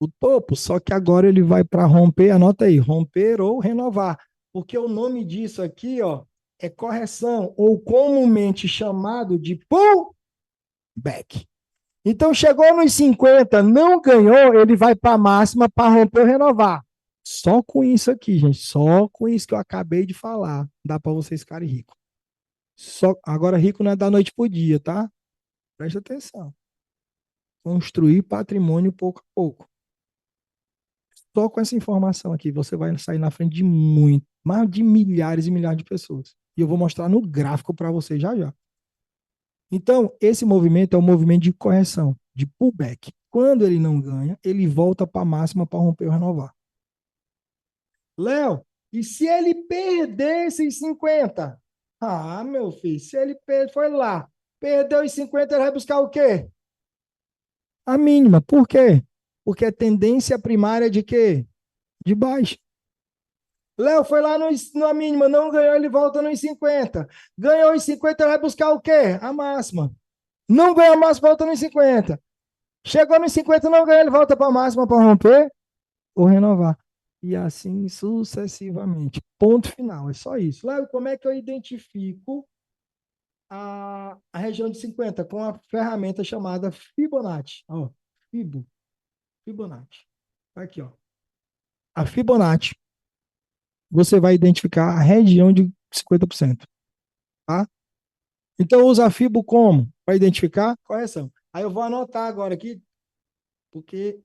O topo, só que agora ele vai para romper, anota aí, romper ou renovar. Porque o nome disso aqui, ó, é correção, ou comumente chamado de pullback. Então, chegou nos 50, não ganhou, ele vai para a máxima para romper ou renovar. Só com isso aqui, gente, só com isso que eu acabei de falar, dá para vocês ficarem ricos. Agora, rico não é da noite para o dia, tá? Presta atenção. Construir patrimônio pouco a pouco. Só com essa informação aqui, você vai sair na frente de mais de milhares e milhares de pessoas. E eu vou mostrar no gráfico para você já já. Então, esse movimento é um movimento de correção, de pullback. Quando ele não ganha, ele volta para a máxima para romper ou renovar. Léo, e se ele perder esses 50? Ah, meu filho, se ele foi lá, perdeu os 50, ele vai buscar o quê? A mínima. Por quê? Porque é tendência primária de quê? De baixo. Léo foi lá na mínima, não ganhou, ele volta nos 50. Ganhou os 50, ele vai buscar o quê? A máxima. Não ganhou a máxima, volta nos 50. Chegou nos 50, não ganhou, ele volta para a máxima para romper ou renovar. E assim sucessivamente. Ponto final, é só isso. Léo, como é que eu identifico a região de 50? Com a ferramenta chamada Fibonacci. Ó, Fibonacci. Aqui, ó. A Fibonacci, você vai identificar a região de 50%. Tá? Então, usa a Fibo como? Para identificar correção. Aí eu vou anotar agora aqui, porque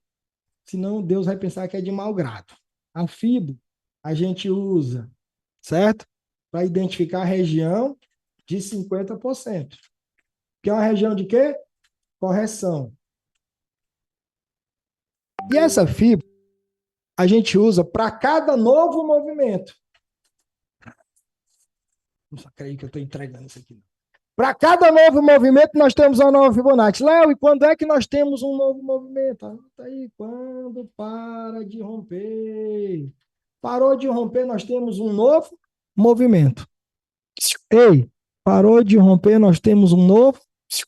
senão Deus vai pensar que é de mau grado. A Fibo a gente usa, certo? Para identificar a região de 50%. Que é uma região de quê? Correção. E essa Fibo a gente usa para cada novo movimento. Não só creio que eu estou entregando isso aqui. Para cada novo movimento, nós temos uma nova Fibonacci. Léo, e quando é que nós temos um novo movimento? Anota aí, quando para de romper. Parou de romper, nós temos um novo movimento. Ei, parou de romper, nós temos um novo.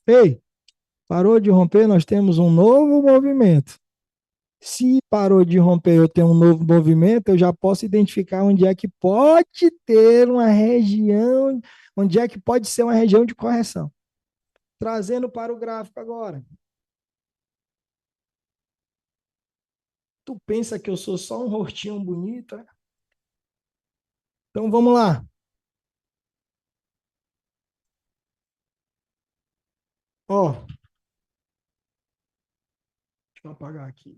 Ei, parou de romper, nós temos um novo movimento. Se parou de romper, eu tenho um novo movimento, eu já posso identificar onde é que pode ter uma região, onde é que pode ser uma região de correção. Trazendo para o gráfico agora. Tu pensa que eu sou só um rostinho bonito, é? Então vamos lá. Ó, deixa eu apagar aqui.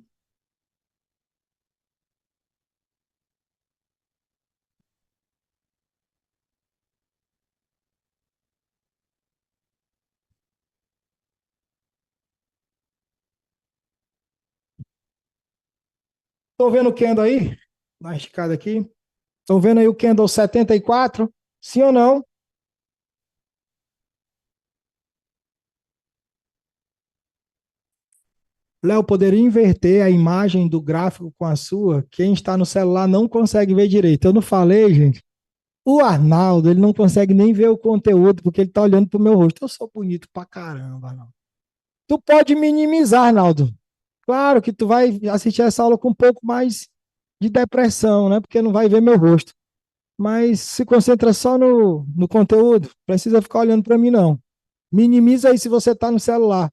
Estão vendo o candle aí? Na esticada aqui. Estão vendo aí o candle 74? Sim ou não? Léo, poderia inverter a imagem do gráfico com a sua? Quem está no celular não consegue ver direito. Eu não falei, gente. O Arnaldo, ele não consegue nem ver o conteúdo, porque ele está olhando para o meu rosto. Eu sou bonito pra caramba, Arnaldo. Tu pode minimizar, Arnaldo. Claro que tu vai assistir essa aula com um pouco mais de depressão, né? Porque não vai ver meu rosto. Mas se concentra só no conteúdo. Precisa ficar olhando para mim, não. Minimiza aí se você está no celular.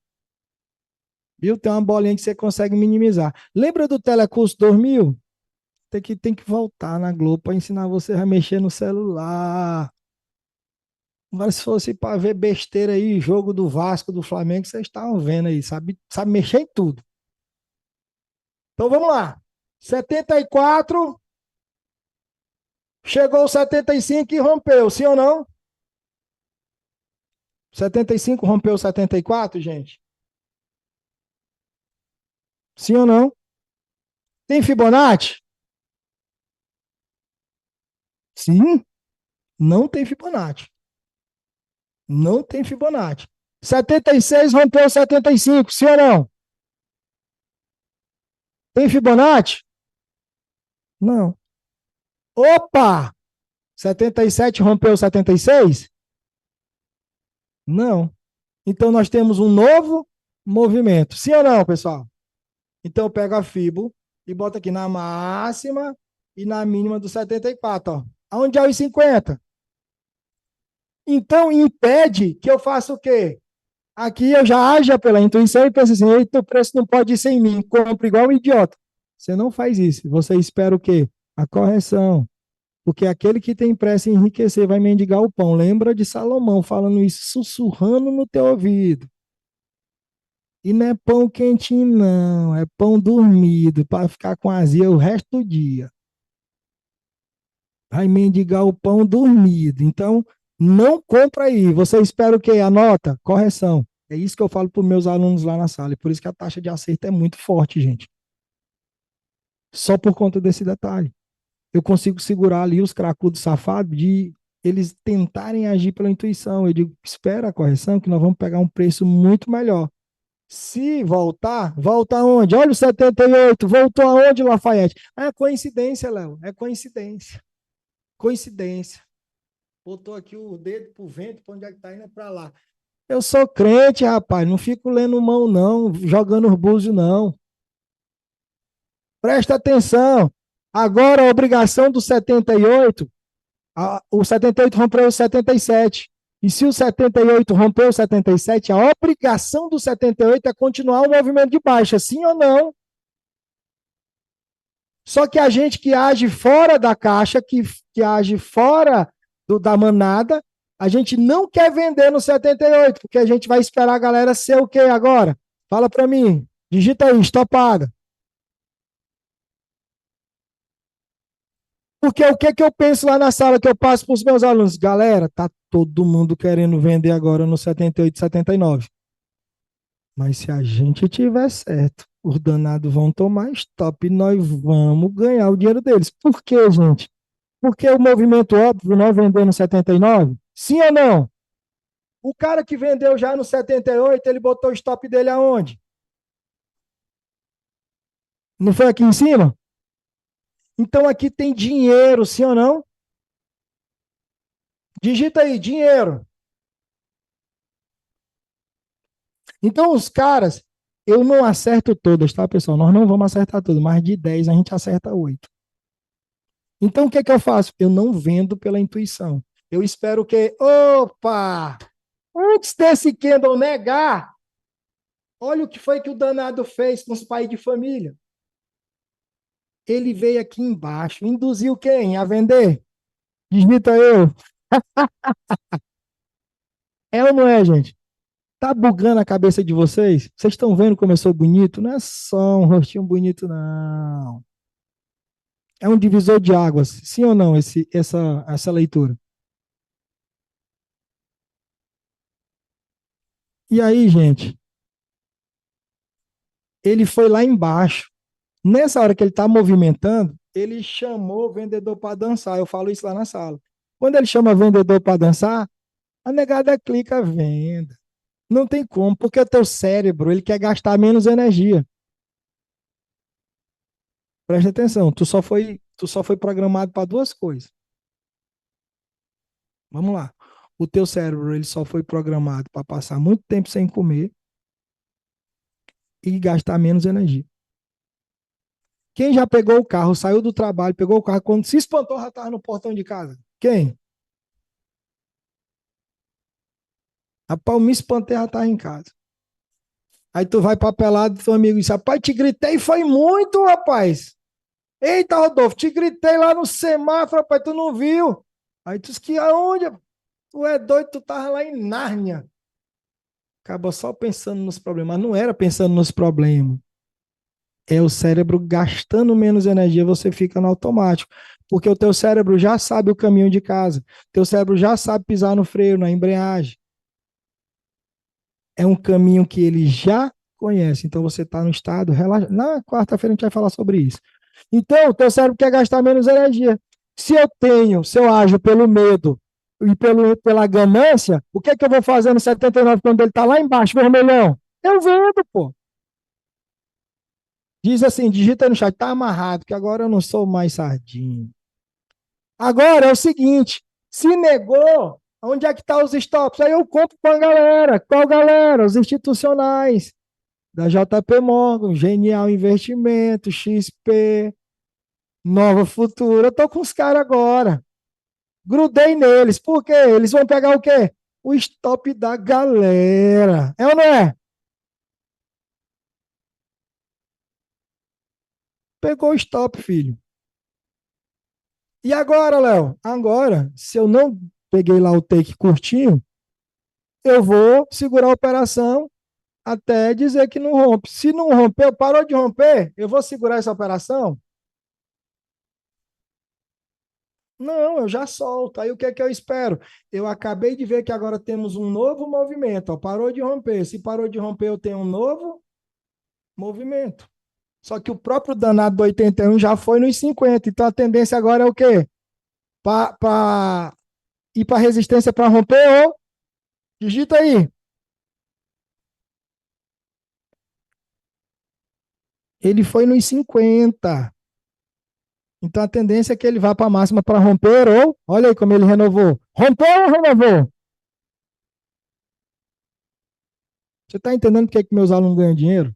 Viu? Tem uma bolinha que você consegue minimizar. Lembra do Telecurso 2000? Tem que voltar na Globo para ensinar você a mexer no celular. Agora, se fosse para ver besteira aí, jogo do Vasco, do Flamengo, vocês estavam vendo aí, sabe mexer em tudo. Então vamos lá. 74, chegou o 75 e rompeu, sim ou não? 75 rompeu o 74, gente? Sim ou não? Tem Fibonacci? Sim, não tem Fibonacci. Não tem Fibonacci. 76 rompeu 75, sim ou não? Tem Fibonacci? Não. Opa! 77 rompeu 76? Não. Então nós temos um novo movimento. Sim ou não, pessoal? Então eu pego a Fibo e boto aqui na máxima e na mínima do 74, ó. Aonde é os 50? Então impede que eu faça o quê? Aqui eu já aja pela intuição e penso assim, eita, o preço não pode ser em mim, compro igual um idiota. Você não faz isso. Você espera o quê? A correção. Porque aquele que tem pressa em enriquecer vai mendigar o pão. Lembra de Salomão falando isso, sussurrando no teu ouvido. E não é pão quentinho, não. É pão dormido, para ficar com azia o resto do dia. Vai mendigar o pão dormido. Então, não compra aí. Você espera o quê? Anota, correção. É isso que eu falo para os meus alunos lá na sala. E por isso que a taxa de acerto é muito forte, gente. Só por conta desse detalhe. Eu consigo segurar ali os cracudos safados de eles tentarem agir pela intuição. Eu digo, espera a correção que nós vamos pegar um preço muito melhor. Se voltar, volta aonde? Olha o 78, voltou aonde, Lafayette? Ah, é coincidência, Léo, é coincidência. Coincidência. Botou aqui o dedo pro vento, para onde é que tá indo? É para lá. Eu sou crente, rapaz, não fico lendo mão, não, jogando os búzios, não. Presta atenção. Agora a obrigação do 78, o 78 rompeu o 77. E se o 78 rompeu o 77, a obrigação do 78 é continuar o movimento de baixa, sim ou não? Só que a gente que age fora da caixa, que age fora da manada, a gente não quer vender no 78, porque a gente vai esperar a galera ser o quê agora? Fala para mim. Digita aí, estopada. Porque o que que eu penso lá na sala que eu passo para os meus alunos? Galera, tá todo mundo querendo vender agora no 78, 79. Mas se a gente tiver certo, os danados vão tomar stop e nós vamos ganhar o dinheiro deles. Por quê, gente? Porque o movimento óbvio, nós vendemos no 79? Sim ou não? O cara que vendeu já no 78, ele botou o stop dele aonde? Não foi aqui em cima? Então aqui tem dinheiro, sim ou não? Digita aí, dinheiro. Então os caras, eu não acerto todas, tá, pessoal? Nós não vamos acertar todas, mas de 10 a gente acerta 8. Então o que é que eu faço? Eu não vendo pela intuição. Eu espero que, opa, Antes desse Kendall negar, olha o que foi que o danado fez com os pais de família. Ele veio aqui embaixo, induziu quem a vender? Digita eu. É ou não é, gente? Tá bugando a cabeça de vocês? Vocês estão vendo como eu sou bonito? Não é só um rostinho bonito, não. É um divisor de águas, sim ou não, essa leitura? E aí, gente, ele foi lá embaixo. Nessa hora que ele está movimentando, ele chamou o vendedor para dançar. Eu falo isso lá na sala. Quando ele chama o vendedor para dançar, a negada clica venda. Não tem como, porque o teu cérebro, ele quer gastar menos energia. Presta atenção, tu só foi programado para duas coisas. Vamos lá. O teu cérebro, ele só foi programado para passar muito tempo sem comer e gastar menos energia. Quem já pegou o carro, saiu do trabalho, pegou o carro, quando se espantou, já estava no portão de casa? Quem? Rapaz, eu me espantei, já estava em casa. Aí tu vai pra pelada do teu amigo e diz, rapaz, te gritei, foi muito, rapaz. Eita, Rodolfo, te gritei lá no semáforo, rapaz, tu não viu? Aí tu disse que aonde? Tu é doido, tu tava lá em Nárnia. Acabou só pensando nos problemas. Mas não era pensando nos problemas. É o cérebro gastando menos energia, você fica no automático. Porque o teu cérebro já sabe o caminho de casa. Teu cérebro já sabe pisar no freio, na embreagem. É um caminho que ele já conhece. Então você está no estado relaxado. Na quarta-feira a gente vai falar sobre isso. Então, o teu cérebro quer gastar menos energia. Se eu ajo pelo medo e pela ganância, o que é que eu vou fazer no 79 quando ele está lá embaixo, vermelhão? Eu vendo, pô. Diz assim, digita aí no chat, tá amarrado, que agora eu não sou mais sardinha. Agora é o seguinte, se negou, onde é que tá os stops? Aí eu compro com a galera. Qual galera? Os institucionais. Da JP Morgan, Genial Investimento, XP, Nova Futura. Eu tô com os caras agora. Grudei neles. Por quê? Eles vão pegar o quê? O stop da galera. É ou não é? Pegou o stop, filho. E agora, Léo? Agora, se eu não peguei lá o take curtinho, eu vou segurar a operação até dizer que não rompe. Se não rompeu, parou de romper, eu vou segurar essa operação? Não, eu já solto. Aí o que é que eu espero? Eu acabei de ver que agora temos um novo movimento. Ó, parou de romper. Se parou de romper, eu tenho um novo movimento. Só que o próprio danado do 81 já foi nos 50. Então a tendência agora é o quê? Para ir para resistência para romper ou digita aí. Ele foi nos 50. Então a tendência é que ele vá para a máxima para romper ou, olha aí como ele renovou. Rompeu ou renovou? Você está entendendo por que meus alunos ganham dinheiro?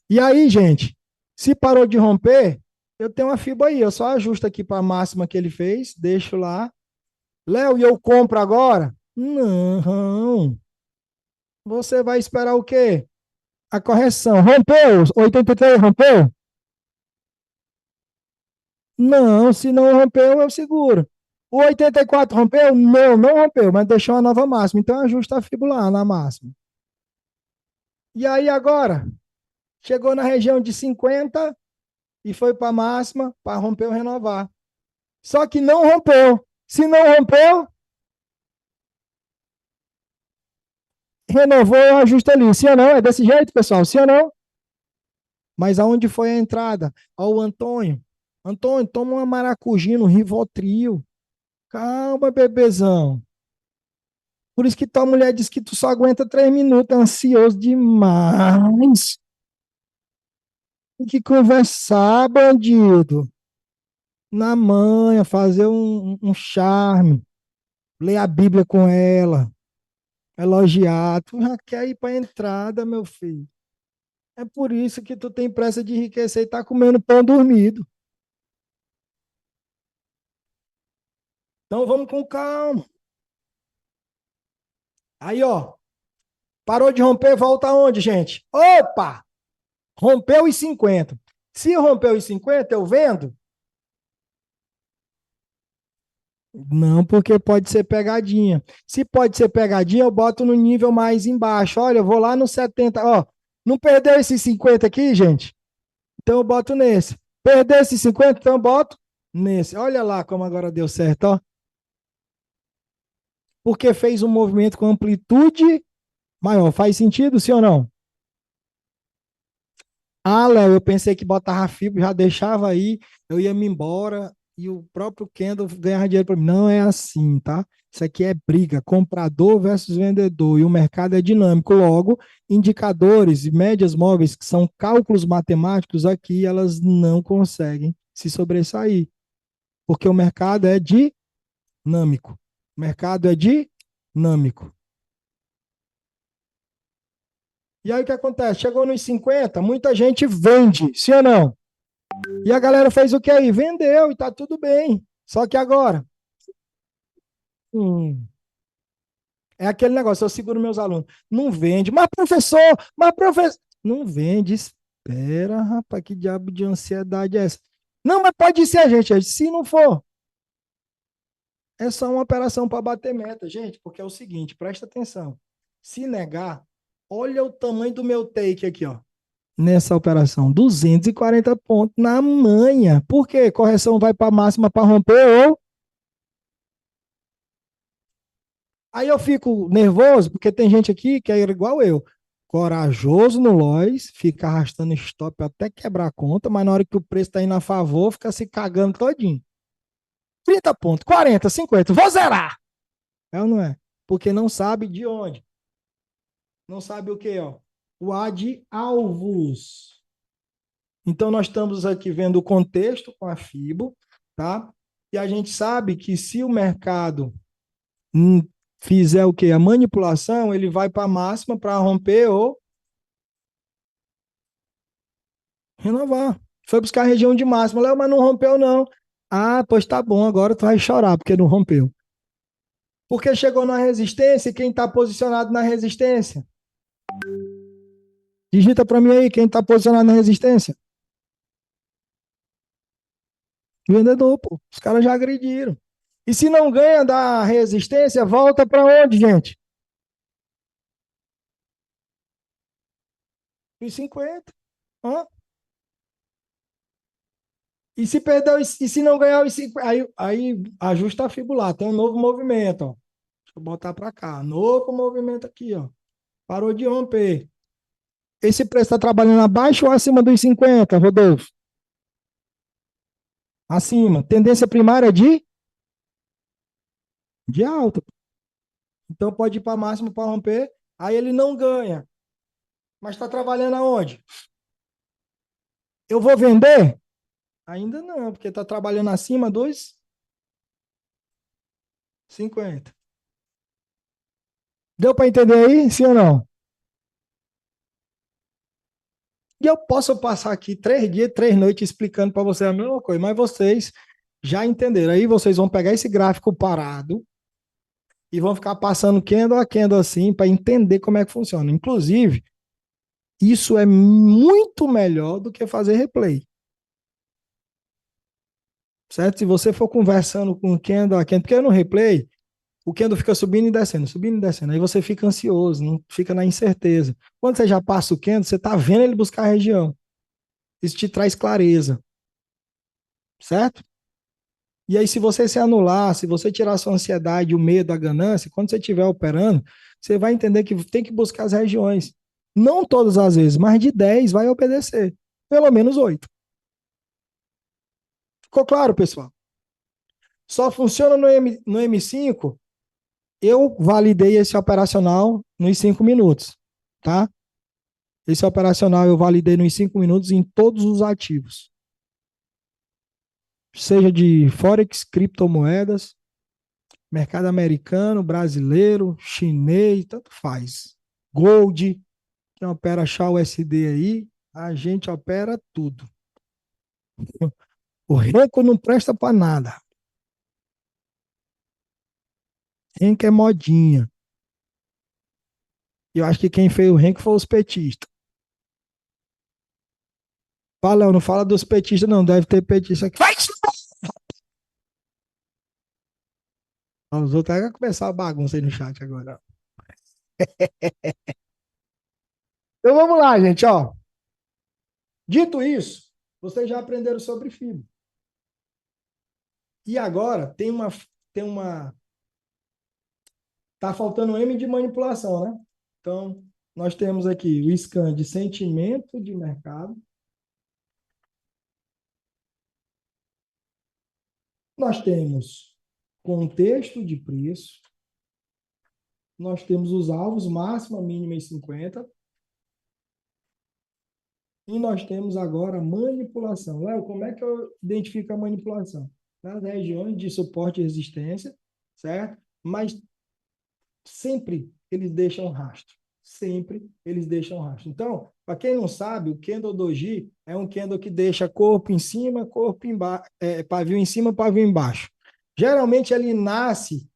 E aí, gente, se parou de romper, eu tenho uma fibra aí. Eu só ajusto aqui para a máxima que ele fez, deixo lá. Léo, e eu compro agora? Não. Você vai esperar o quê? A correção. Rompeu? 83 rompeu? Não, se não rompeu, eu seguro. O 84 rompeu? Não, não rompeu, mas deixou uma nova máxima. Então ajusta a fibra na máxima. E aí agora? Chegou na região de 50 e foi para a máxima para romper ou renovar. Só que não rompeu. Se não rompeu, renovou, eu ajusto ali. Sim ou não? É desse jeito, pessoal? Sim ou não? Mas aonde foi a entrada? Ó, o Antônio. Antônio, toma uma maracujina, um Rivotril. Calma, bebezão. Por isso que tua mulher disse que tu só aguenta 3 minutos, é ansioso demais. Tem que conversar, bandido. Na manhã, fazer um charme. Ler a Bíblia com ela. Elogiar. Tu já quer ir pra entrada, meu filho. É por isso que tu tem pressa de enriquecer e tá comendo pão dormido. Então vamos com calma. Aí, ó. Parou de romper, volta aonde, gente? Opa! Rompeu os 50. Se rompeu os 50, eu vendo? Não, porque pode ser pegadinha. Se pode ser pegadinha, eu boto no nível mais embaixo. Olha, eu vou lá no 70. Ó, não perdeu esses 50 aqui, gente? Então eu boto nesse. Perdeu esses 50, então eu boto nesse. Olha lá como agora deu certo, ó. Porque fez um movimento com amplitude maior. Faz sentido, sim ou não? Ah, Léo, eu pensei que botava fibra, já deixava aí, eu ia me embora e o próprio Kendall ganhava dinheiro para mim. Não é assim, tá? Isso aqui é briga, comprador versus vendedor, e o mercado é dinâmico. Logo, indicadores e médias móveis, que são cálculos matemáticos aqui, elas não conseguem se sobressair, porque o mercado é dinâmico. O mercado é dinâmico. E aí o que acontece? Chegou nos 50, muita gente vende, sim ou não? E a galera fez o que aí? Vendeu e tá tudo bem. Só que agora, hum, é aquele negócio, eu seguro meus alunos. Não vende. Mas professor, não vende. Espera, rapaz, que diabo de ansiedade é essa? Não, mas pode ser, gente. Se não for, é só uma operação para bater meta, gente, porque é o seguinte, presta atenção. Se negar, olha o tamanho do meu take aqui, ó. Nessa operação, 240 pontos na manha. Por quê? Correção vai para máxima para romper ou aí eu fico nervoso, porque tem gente aqui que é igual eu. Corajoso no Lois, fica arrastando stop até quebrar a conta, mas na hora que o preço está indo a favor, fica se cagando todinho. 30 pontos, 40, 50, vou zerar. É ou não é? Porque não sabe de onde. Não sabe o que, ó. O A de alvos. Então, nós estamos aqui vendo o contexto com a FIBO, tá? E a gente sabe que se o mercado fizer o quê? A manipulação, ele vai para a máxima para romper ou renovar. Foi buscar a região de máxima. Léo, mas não rompeu, não. Ah, pois tá bom, agora tu vai chorar porque não rompeu. Porque chegou na resistência e quem está posicionado na resistência? Digita para mim aí, quem está posicionado na resistência? Vendedor, pô. Os caras já agrediram. E se não ganha da resistência, volta para onde, gente? Os 50. Hã? E se perder, e se não ganhar os 50, aí ajusta a fibular, tem um novo movimento, ó. Deixa eu botar para cá. Novo movimento aqui, ó. Parou de romper. Esse preço está trabalhando abaixo ou acima dos 50, Rodolfo? Acima. Tendência primária de alta. Então pode ir para máximo para romper. Aí ele não ganha. Mas está trabalhando aonde? Eu vou vender? Ainda não, porque está trabalhando acima dos 50. Deu para entender aí? Sim ou não? E eu posso passar aqui 3 dias, 3 noites explicando para vocês a mesma coisa, mas vocês já entenderam. Aí vocês vão pegar esse gráfico parado e vão ficar passando candle a candle assim para entender como é que funciona. Inclusive, isso é muito melhor do que fazer replay. Certo? Se você for conversando com o candle a candle, porque no replay, o candle fica subindo e descendo, subindo e descendo. Aí você fica ansioso, não fica na incerteza. Quando você já passa o candle, você está vendo ele buscar a região. Isso te traz clareza. Certo? E aí, se você se anular, se você tirar sua ansiedade, o medo, a ganância, quando você estiver operando, você vai entender que tem que buscar as regiões. Não todas as vezes, mas de 10 vai obedecer. Pelo menos 8. Ficou claro, pessoal? Só funciona no M5. Eu validei esse operacional nos 5 minutos, tá? Esse operacional eu validei nos 5 minutos em todos os ativos. Seja de Forex, criptomoedas, mercado americano, brasileiro, chinês, tanto faz. Gold, quem opera chá USD aí, a gente opera tudo. O Renko não presta para nada. Henk é modinha. E eu acho que quem fez o Henk foi os petistas. Fala, não fala dos petistas, não. Deve ter petista aqui. Vai! Os outros vão começar a bagunça aí no chat agora. Então vamos lá, gente, ó. Dito isso, vocês já aprenderam sobre fibra. E agora tem uma tá faltando M de manipulação, né? Então, nós temos aqui o scan de sentimento de mercado. Nós temos contexto de preço. Nós temos os alvos, máxima, mínima e 50. E nós temos agora manipulação. Léo, como é que eu identifico a manipulação? Nas regiões de suporte e resistência, certo? Mas sempre eles deixam rastro. Sempre eles deixam rastro. Então, para quem não sabe, o Kendo Doji é um Kendo que deixa corpo em cima, corpo embaixo, pavio em cima, pavio embaixo. Geralmente ele nasce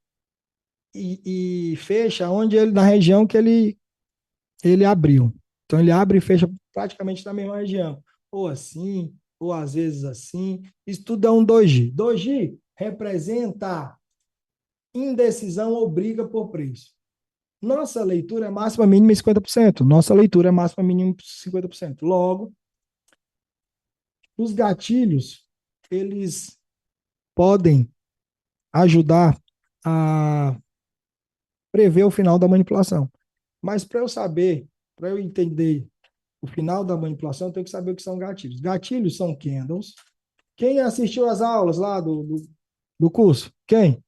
e fecha onde ele, na região que ele abriu. Então ele abre e fecha praticamente na mesma região. Ou assim, ou às vezes assim. Isso tudo é um doji. Doji representa indecisão ou briga por preço. Nossa leitura é máxima, mínima e 50%. Nossa leitura é máxima, mínima e 50%. Logo, os gatilhos, eles podem ajudar a prever o final da manipulação. Mas para eu saber, para eu entender o final da manipulação, eu tenho que saber o que são gatilhos. Gatilhos são candles. Quem assistiu às aulas lá do curso? Quem?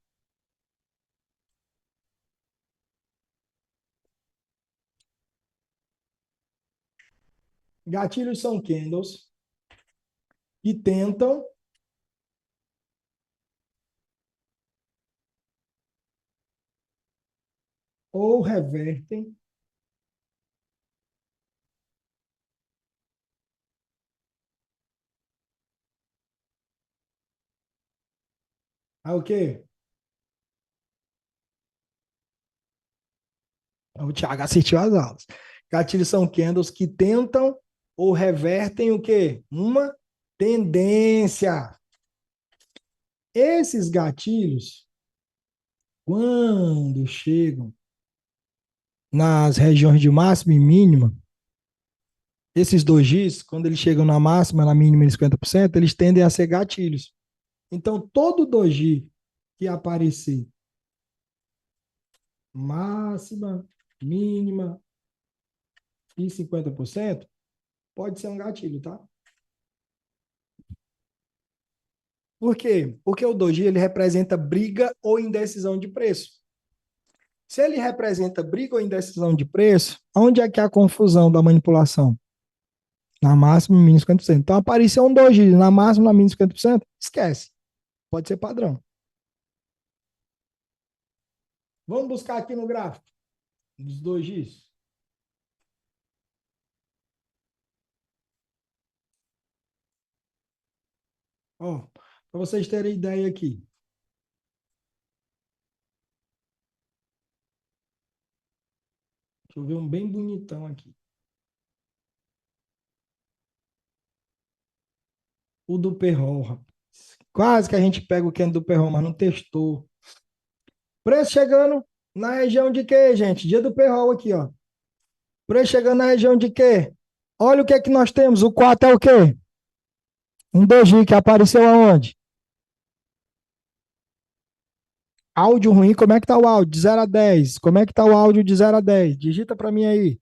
Gatilhos são candles que tentam ou revertem a o quê? O Thiago assistiu às aulas. Gatilhos são candles que tentam ou revertem o quê? Uma tendência. Esses gatilhos, quando chegam nas regiões de máxima e mínima, esses dojis, quando eles chegam na máxima, na mínima e 50%, eles tendem a ser gatilhos. Então, todo doji que aparecer máxima, mínima e 50%, pode ser um gatilho, tá? Por quê? Porque o doji ele representa briga ou indecisão de preço. Se ele representa briga ou indecisão de preço, onde é que é a confusão da manipulação? Na máxima, mínima 50%. Então, apareceu um doji na máxima, na mínima 50%, esquece. Pode ser padrão. Vamos buscar aqui no gráfico dos dojis. Ó, para vocês terem ideia aqui. Deixa eu ver um bem bonitão aqui. O do Perrol, rapaz. Quase que a gente pega o Kendo do Perrol, mas não testou. Preço chegando na região de quê, gente? Dia do Perrol aqui, ó. Preço chegando na região de quê? Olha o que é que nós temos. O 4 é o quê? Um doji que apareceu aonde? Áudio ruim, como é que tá o áudio? De 0 a 10. Como é que tá o áudio de 0 a 10? Digita para mim aí.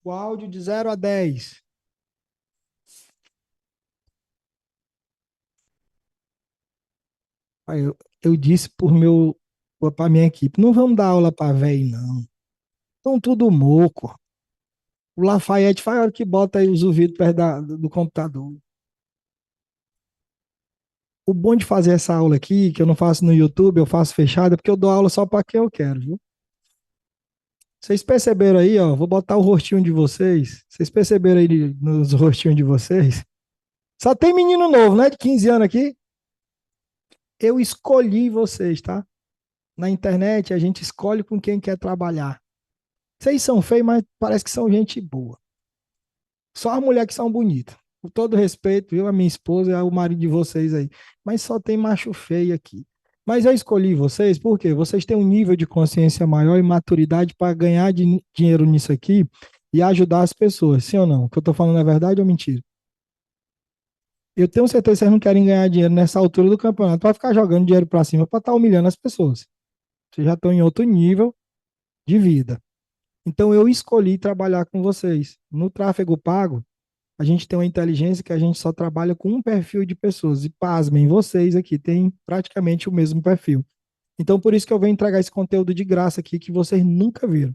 O áudio de 0 a 10. Aí eu disse para minha equipe, não vamos dar aula para velho, não. Estão tudo moco. O Lafayette faz a hora que bota aí os ouvidos perto do computador. O bom de fazer essa aula aqui, que eu não faço no YouTube, eu faço fechada, porque eu dou aula só para quem eu quero, viu? Vocês perceberam aí, ó, vou botar o rostinho de vocês. Vocês perceberam aí nos rostinhos de vocês? Só tem menino novo, né, de 15 anos aqui. Eu escolhi vocês, tá? na internet, a gente escolhe com quem quer trabalhar. Vocês são feios, mas parece que são gente boa. Só as mulheres que são bonitas. Com todo respeito, viu? A minha esposa é o marido de vocês aí. Mas só tem macho feio aqui. Mas eu escolhi vocês porque vocês têm um nível de consciência maior e maturidade para ganhar dinheiro nisso aqui e ajudar as pessoas. Sim ou não? O que eu estou falando é verdade ou mentira? Eu tenho certeza que vocês não querem ganhar dinheiro nessa altura do campeonato para ficar jogando dinheiro para cima, para estar humilhando as pessoas. Vocês já estão em outro nível de vida. Então eu escolhi trabalhar com vocês. No tráfego pago, a gente tem uma inteligência que a gente só trabalha com um perfil de pessoas. E pasmem, vocês aqui têm praticamente o mesmo perfil. Então por isso que eu venho entregar esse conteúdo de graça aqui que vocês nunca viram.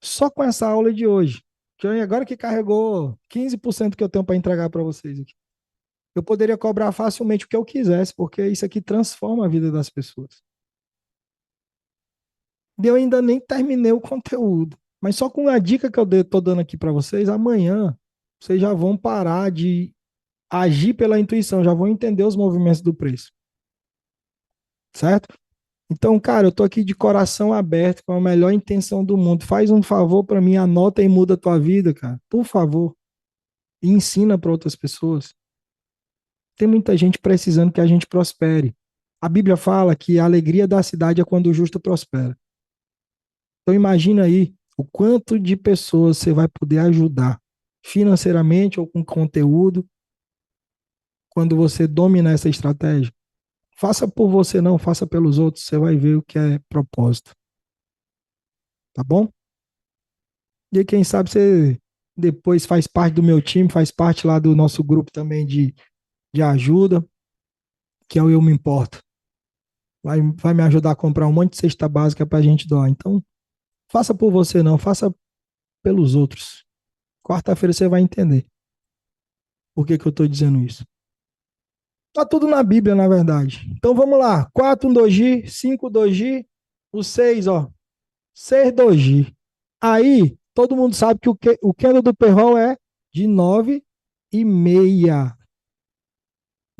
Só com essa aula de hoje, que agora que carregou 15% que eu tenho para entregar para vocês aqui. Eu poderia cobrar facilmente o que eu quisesse, porque isso aqui transforma a vida das pessoas. E eu ainda nem terminei o conteúdo. Mas só com a dica que eu estou dando aqui para vocês, amanhã vocês já vão parar de agir pela intuição, já vão entender os movimentos do preço. Certo? Então, cara, eu tô aqui de coração aberto, com a melhor intenção do mundo. Faz um favor para mim, anota e muda a tua vida, cara. Por favor. E ensina para outras pessoas. Tem muita gente precisando que a gente prospere. A Bíblia fala que a alegria da cidade é quando o justo prospera. Então imagina aí o quanto de pessoas você vai poder ajudar financeiramente ou com conteúdo quando você domina essa estratégia. Faça por você não, faça pelos outros, você vai ver o que é propósito. Tá bom? E aí, quem sabe você depois faz parte do meu time, faz parte lá do nosso grupo também de ajuda, que é o Eu Me Importo. Vai me ajudar a comprar um monte de cesta básica para a gente doar. Então, faça por você não, faça pelos outros. Quarta-feira você vai entender por que que eu estou dizendo isso. Tá tudo na Bíblia, na verdade. Então vamos lá. 4, um doji, 5, doji, o 6, ó. 6 doji. Aí, todo mundo sabe que o candle do Perrol é de 9,5.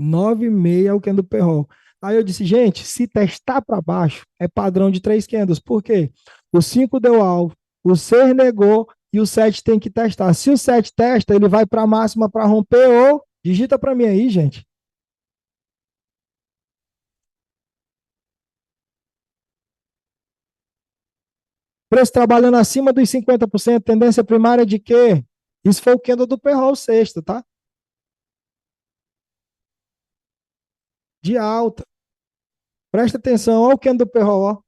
9,5 é o candle do Perrol. Aí eu disse, gente, se testar para baixo, é padrão de 3 candles. Por quê? O 5 deu alvo, o 6 negou e o 7 tem que testar. Se o 7 testa, ele vai para a máxima para romper ou... Digita para mim aí, gente. Preço trabalhando acima dos 50%, tendência primária de quê? Isso foi o candle do Perrol sexta, tá? De alta. Presta atenção, olha o candle do Perrol, ó.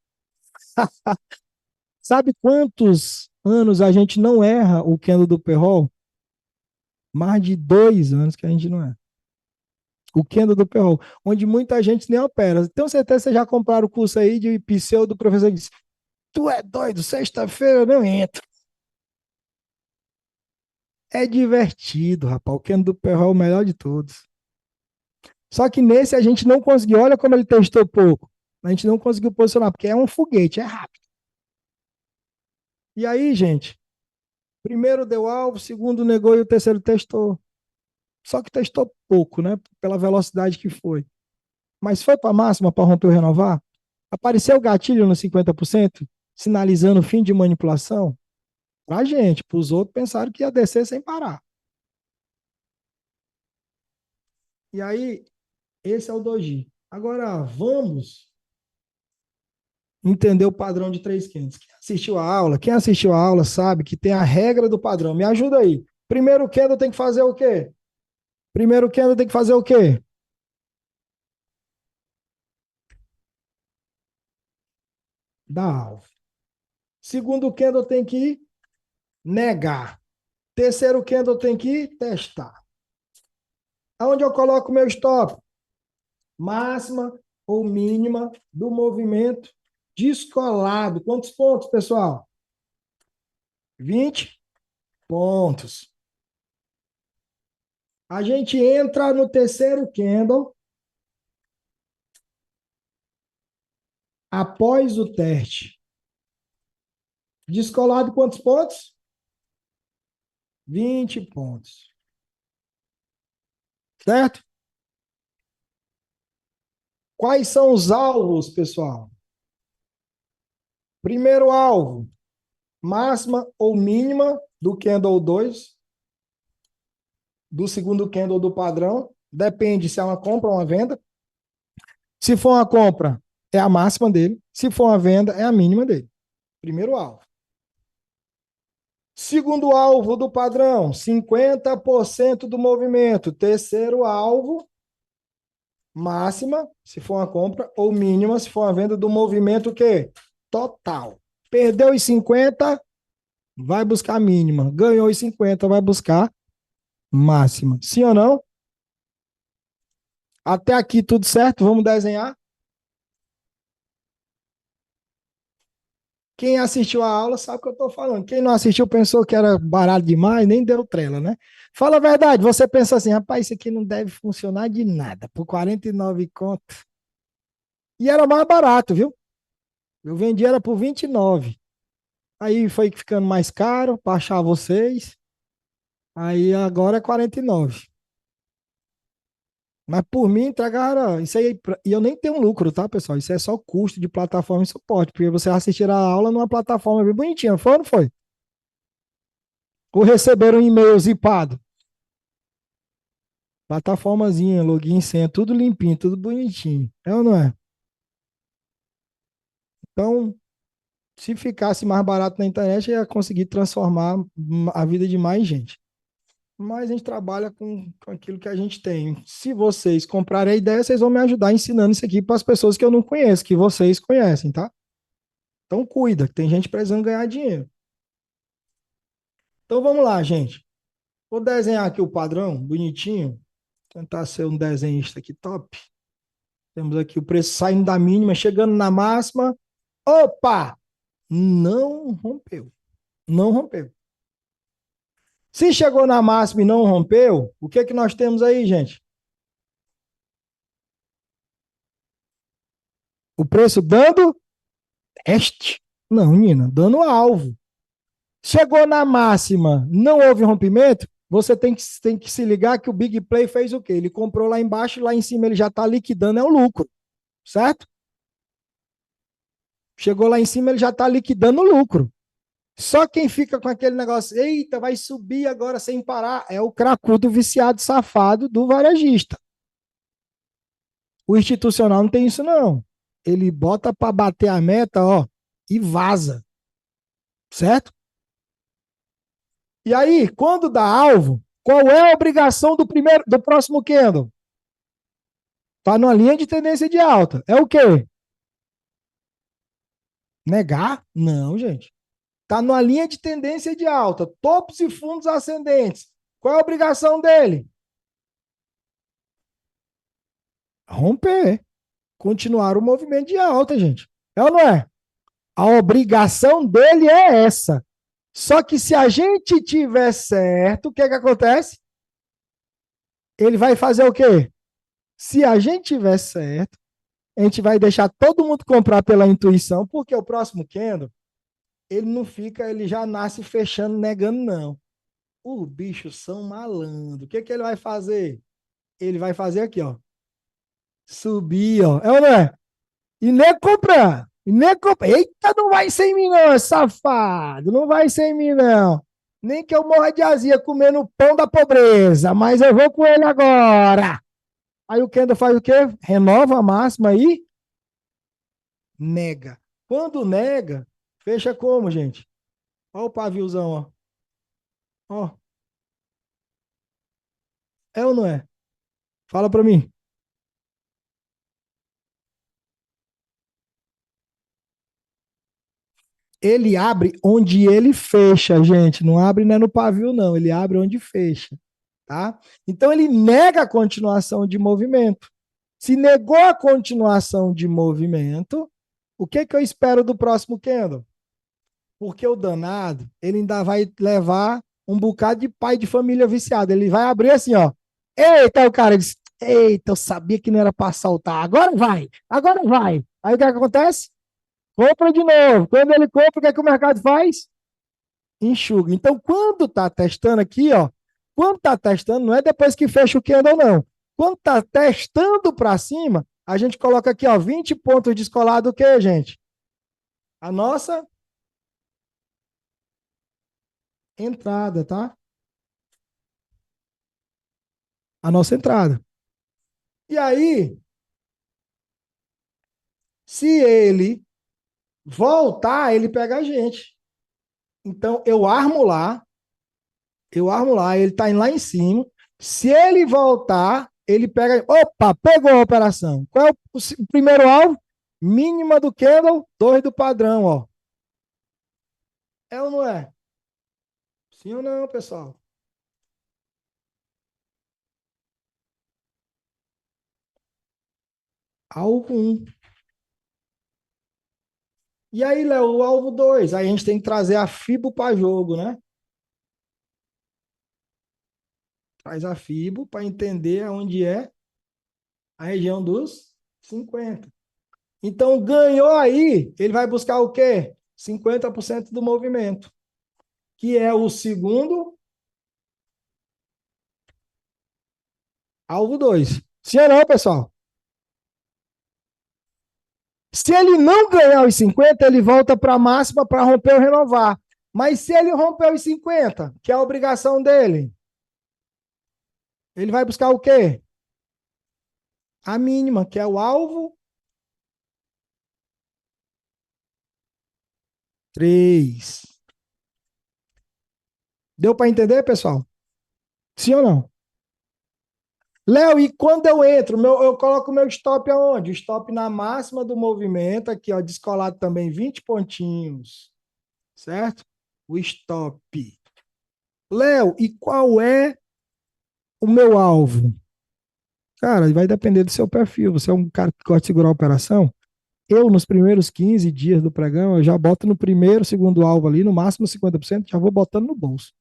Sabe quantos anos a gente não erra o candle do Perrol? Mais de 2 anos que a gente não erra. O candle do Perrol, onde muita gente nem opera. Tenho certeza que vocês já compraram o curso aí de pseudo do professor que disse, tu é doido, sexta-feira eu não entro. É divertido, rapaz. O candle do Perrol é o melhor de todos. Só que nesse a gente não conseguiu. Olha como ele testou pouco. A gente não conseguiu posicionar, porque é um foguete, é rápido. E aí, gente, primeiro deu alvo, segundo negou e o terceiro testou. Só que testou pouco, né? Pela velocidade que foi. Mas foi para a máxima para romper ou renovar? Apareceu o gatilho no 50%, sinalizando o fim de manipulação? Pra gente, para os outros pensaram que ia descer sem parar. E aí, esse é o doji. Agora, vamos entender o padrão de 3,500. Quem assistiu a aula sabe que tem a regra do padrão. Me ajuda aí. Primeiro candle tem que fazer o quê? Primeiro candle tem que fazer o quê? Dar alvo. Segundo candle tem que negar. Terceiro candle tem que testar. Aonde eu coloco o meu stop? Máxima ou mínima do movimento descolado. Quantos pontos, pessoal? 20 pontos. A gente entra no terceiro candle após o teste. Descolado quantos pontos? 20 pontos. Certo? Quais são os alvos, pessoal? Primeiro alvo, máxima ou mínima do candle 2, do segundo candle do padrão. Depende se é uma compra ou uma venda. Se for uma compra, é a máxima dele. Se for uma venda, é a mínima dele. Primeiro alvo. Segundo alvo do padrão, 50% do movimento. Terceiro alvo, máxima, se for uma compra, ou mínima, se for uma venda do movimento o quê? Total. Perdeu os 50, vai buscar mínima. Ganhou os 50, vai buscar máxima. Sim ou não? Até aqui tudo certo? Vamos desenhar? Quem assistiu a aula sabe o que eu estou falando. Quem não assistiu pensou que era barato demais, nem deu trela, né? Fala a verdade, você pensa assim, rapaz, isso aqui não deve funcionar de nada, por 49 conto. E era mais barato, viu? Eu vendi era por 29. Aí foi ficando mais caro para achar vocês. Aí agora é 49. Mas por mim entregaram isso aí. E eu nem tenho lucro, tá, pessoal? Isso é só custo de plataforma e suporte. Porque você assistir a aula numa plataforma bem bonitinha. Foi ou não foi? Ou receberam um e-mail zipado? Plataformazinha, login, senha, tudo limpinho, tudo bonitinho. É ou não é? Então, se ficasse mais barato na internet, ia conseguir transformar a vida de mais gente. Mas a gente trabalha com aquilo que a gente tem. Se vocês comprarem a ideia, vocês vão me ajudar ensinando isso aqui para as pessoas que eu não conheço, que vocês conhecem, tá? Então cuida, que tem gente precisando ganhar dinheiro. Então vamos lá, gente. Vou desenhar aqui o padrão, bonitinho. Tentar ser um desenhista aqui top. Temos aqui o preço saindo da mínima, chegando na máxima. Opa! Não rompeu. Não rompeu. Se chegou na máxima e não rompeu, o que que nós temos aí, gente? O preço dando teste. Não, Nina, dando alvo. Chegou na máxima, não houve rompimento, você tem que se ligar que o Big Play fez o quê? Ele comprou lá embaixo e lá em cima ele já está liquidando, é o lucro, certo? Chegou lá em cima, ele já está liquidando o lucro. Só quem fica com aquele negócio, eita, vai subir agora sem parar, é o cracudo viciado safado do varejista. O institucional não tem isso, não. Ele bota para bater a meta, ó, e vaza. Certo? E aí, quando dá alvo, qual é a obrigação do próximo candle? Tá numa linha de tendência de alta. É o quê? Negar? Não, gente. Tá numa linha de tendência de alta, topos e fundos ascendentes. Qual é a obrigação dele? Romper. Continuar o movimento de alta, gente. É ou não é? A obrigação dele é essa. Só que se a gente tiver certo, o que que acontece? Ele vai fazer o quê? Se a gente tiver certo, a gente vai deixar todo mundo comprar pela intuição, porque o próximo candle, ele não fica, ele já nasce fechando, negando, não. O bicho são malandro. O que que ele vai fazer? Ele vai fazer aqui, ó. Subir, ó. É ou não é? E nem comprar. E nem comprar. Eita, não vai sem mim, não, safado. Não vai sem mim, não. Nem que eu morra de azia comendo o pão da pobreza, mas eu vou com ele agora. Aí o candle faz o quê? Renova a máxima e nega. Quando nega, fecha como, gente? Olha o paviozão, ó. Ó. É ou não é? Fala pra mim. Ele abre onde ele fecha, gente. Não abre né, no pavio, não. Ele abre onde fecha, tá? Então ele nega a continuação de movimento. Se negou a continuação de movimento, o que que eu espero do próximo candle? Porque o danado, ele ainda vai levar um bocado de pai de família viciado. Ele vai abrir assim, ó. Eita, o cara diz, eita, eu sabia que não era para saltar. Agora vai, agora vai. Aí o que acontece? Compra de novo. Quando ele compra, o que é que o mercado faz? Enxuga. Então, quando tá testando aqui, ó, quando tá testando, não é depois que fecha o candle, não. Quando tá testando para cima, a gente coloca aqui, ó, 20 pontos descolados o quê, gente? A nossa entrada, tá? A nossa entrada. E aí, se ele voltar, ele pega a gente. Então, eu armo lá, ele tá lá em cima. Se ele voltar, ele pega. Opa, pegou a operação. Qual é o primeiro alvo? Mínima do candle, 2 do padrão, ó. É ou não é? Sim ou não, pessoal? Alvo 1. E aí, Léo, o alvo 2. Aí a gente tem que trazer a FIBO para jogo, né? Traz a FIBO para entender onde é a região dos 50. Então, ganhou aí, ele vai buscar o quê? 50% do movimento, que é o segundo alvo 2. Sim ou não, pessoal? Se ele não ganhar os 50, ele volta para a máxima para romper ou renovar. Mas se ele romper os 50, que é a obrigação dele, ele vai buscar o quê? A mínima, que é o alvo 3. Deu para entender, pessoal? Sim ou não? Léo, e quando eu entro, eu coloco o meu stop aonde? O stop na máxima do movimento, aqui, ó, descolado também, 20 pontinhos, certo? O stop. Léo, e qual é o meu alvo? Cara, vai depender do seu perfil. Você é um cara que gosta de segurar a operação? Eu, nos primeiros 15 dias do pregão, eu já boto no primeiro, segundo alvo ali, no máximo 50%, já vou botando no bolso.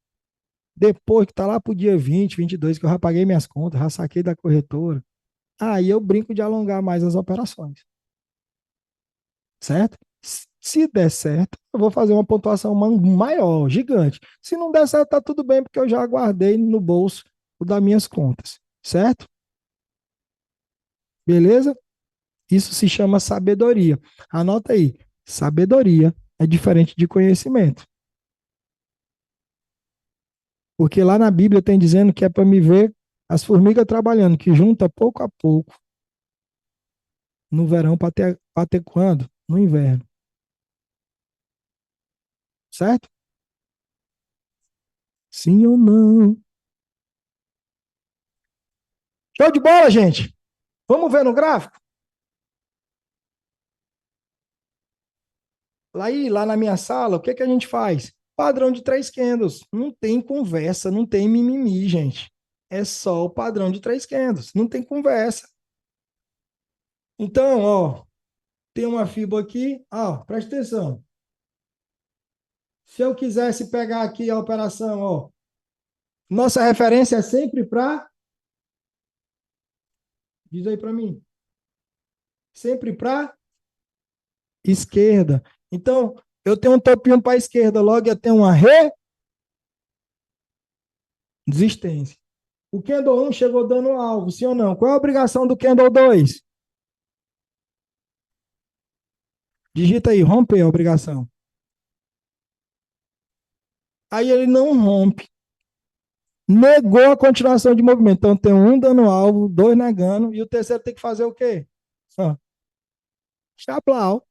Depois que tá lá pro dia 20, 22, que eu já paguei minhas contas, já saquei da corretora, aí eu brinco de alongar mais as operações, certo? Se der certo, eu vou fazer uma pontuação maior, gigante. Se não der certo, tá tudo bem, porque eu já guardei no bolso o das minhas contas, certo? Beleza? Isso se chama sabedoria. Anota aí. Sabedoria é diferente de conhecimento. Porque lá na Bíblia tem dizendo que é para me ver as formigas trabalhando, que junta pouco a pouco no verão para ter quando? No inverno. Certo? Sim ou não? Show de bola, gente. Vamos ver no gráfico? Lá na minha sala, o que que a gente faz? Padrão de 3 candles. Não tem conversa, não tem mimimi, gente. É só o padrão de 3 candles. Não tem conversa. Então, ó, tem uma fibra aqui. Ó, presta atenção. Se eu quisesse pegar aqui a operação, ó, nossa referência é sempre para. Diz aí para mim. Sempre para esquerda. Então, eu tenho um topinho para a esquerda, logo eu tenho uma resistência. O candle 1 chegou dando alvo, sim ou não? Qual é a obrigação do candle 2? Digita aí, romper a obrigação. Aí ele não rompe. Negou a continuação de movimento. Então tem um dando alvo, 2 negando, e o terceiro tem que fazer o quê? Chablau.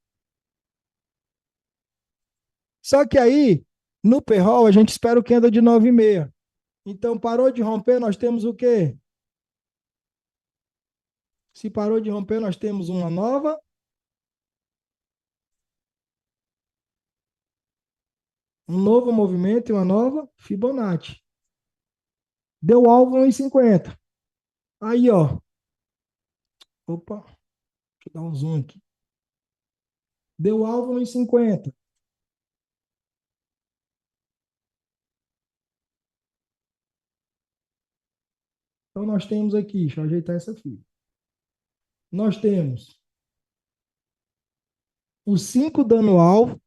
Só que aí, no P-Roll, a gente espera o candle de 9,5. Então parou de romper, nós temos o quê? Se parou de romper, nós temos uma nova. Um novo movimento e uma nova Fibonacci. Deu alvo 1,50. Aí, ó. Opa, deixa eu dar um zoom aqui. Deu alvo 1,50. Então, nós temos aqui, deixa eu ajeitar essa fita. Nós temos o 5 dando alvo,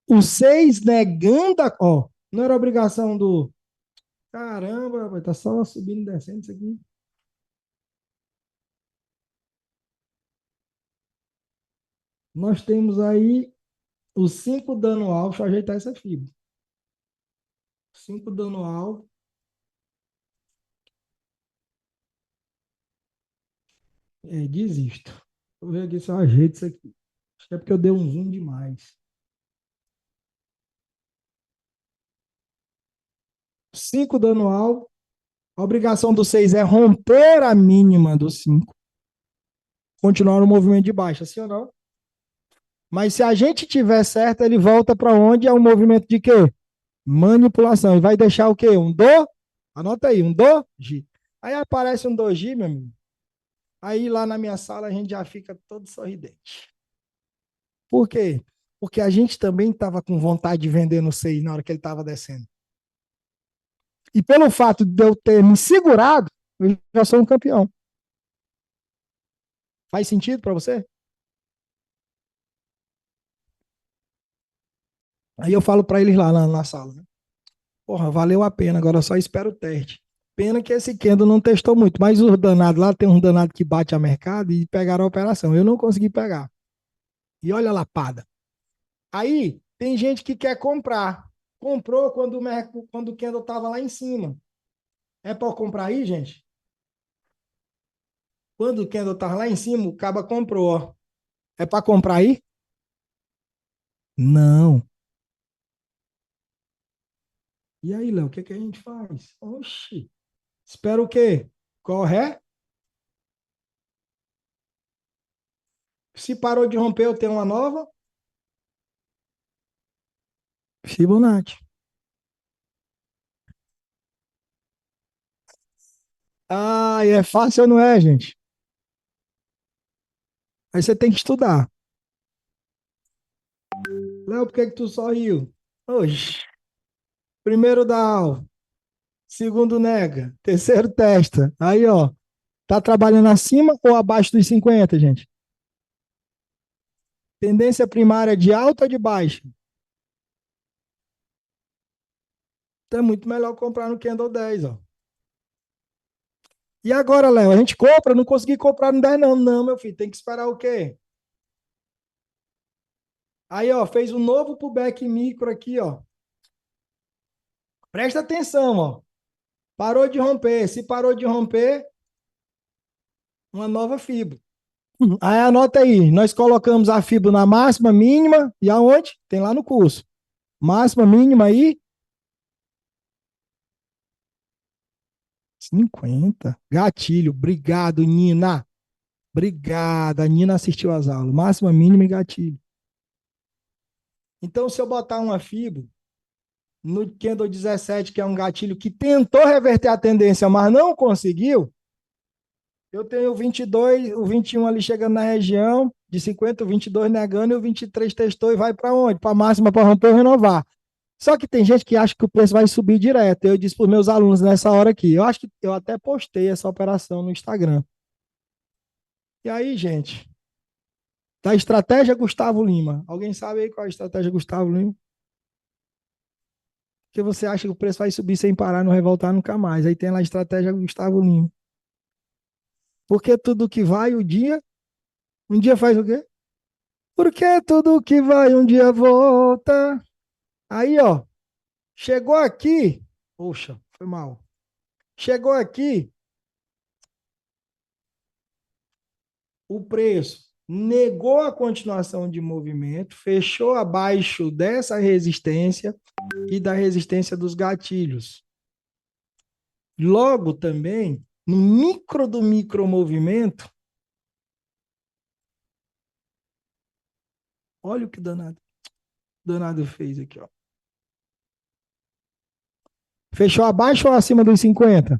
o 6 negando a. Ó, não era obrigação do. Caramba, vai tá só subindo e descendo isso aqui. Nós temos aí O 5 dando alvo, deixa eu ajeitar essa fibra. 5 dando alvo. Desisto. Vou ver aqui se eu ajeito isso aqui. Acho que é porque eu dei um zoom demais. 5 dando alvo. A obrigação do 6 é romper a mínima do 5. Continuar no movimento de baixa, sim ou não? Mas se a gente tiver certo, ele volta para onde é um movimento de quê? Manipulação. E vai deixar o quê? Um do? Anota aí, um doji. Aí aparece um doji, meu amigo. Aí lá na minha sala a gente já fica todo sorridente. Por quê? Porque a gente também estava com vontade de vender no 6 na hora que ele estava descendo. E pelo fato de eu ter me segurado, eu já sou um campeão. Faz sentido para você? Aí eu falo para eles lá na sala, né? Porra, valeu a pena, agora eu só espero o teste. Pena que esse Kendo não testou muito, mas os danados lá, tem um danado que bate a mercado e pegaram a operação. Eu não consegui pegar. E olha a lapada. Aí, tem gente que quer comprar. Comprou quando o Kendo estava lá em cima. É para comprar aí, gente? Quando o Kendo estava lá em cima, o Caba comprou, ó. É para comprar aí? Não. E aí, Léo, o que a gente faz? Oxi. Espera o quê? Corre? Se parou de romper, eu tenho uma nova? Fibonacci. Ah, é fácil ou não é, gente? Aí você tem que estudar. Léo, por que tu sorriu? Oxi. Primeiro dá aula. Segundo nega. Terceiro testa. Aí, ó. Tá trabalhando acima ou abaixo dos 50, gente? Tendência primária de alta ou de baixa? Então é muito melhor comprar no Candle 10, ó. E agora, Léo, a gente compra? Não consegui comprar no 10, não. Não, meu filho, tem que esperar o quê? Aí, ó, fez um novo pullback micro aqui, ó. Presta atenção, ó. Parou de romper. Se parou de romper, uma nova fibra. Aí anota aí, nós colocamos a fibra na máxima, mínima, e aonde? Tem lá no curso. Máxima, mínima aí, 50. Gatilho, obrigado, Nina. Obrigada, a Nina assistiu às aulas. Máxima, mínima e gatilho. Então, se eu botar uma fibra no Candle 17, que é um gatilho que tentou reverter a tendência, mas não conseguiu, eu tenho o 22, o 21 ali chegando na região de 50, o 22 negando e o 23 testou e vai para onde? Para a máxima para romper ou renovar. Só que tem gente que acha que o preço vai subir direto. Eu disse para os meus alunos nessa hora aqui. Eu acho que eu até postei essa operação no Instagram. E aí, gente, da estratégia Gustavo Lima. Alguém sabe aí qual é a estratégia Gustavo Lima? Porque você acha que o preço vai subir sem parar, não vai voltar nunca mais. Aí tem lá a estratégia Gustavo Lima. Porque tudo que vai, um dia faz o quê? Porque tudo que vai, um dia volta. Aí, ó, chegou aqui. Poxa, foi mal. Chegou aqui, o preço negou a continuação de movimento, fechou abaixo dessa resistência e da resistência dos gatilhos. Logo também, no micro do micromovimento, olha o que danado fez aqui, ó. Fechou abaixo ou acima dos 50?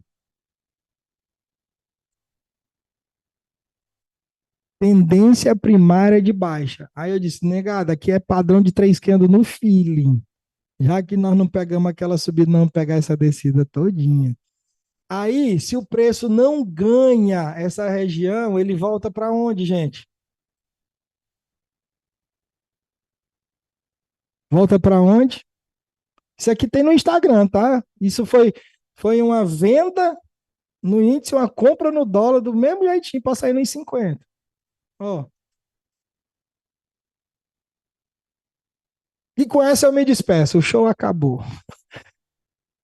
Tendência primária de baixa. Aí eu disse, negada, aqui é padrão de 3 candles no feeling. Já que nós não pegamos aquela subida, não pegar essa descida todinha. Aí, se o preço não ganha essa região, ele volta para onde, gente? Volta para onde? Isso aqui tem no Instagram, tá? Isso foi uma venda no índice, uma compra no dólar do mesmo jeitinho para sair nos 50. Ó, E com essa eu me despeço. O show acabou.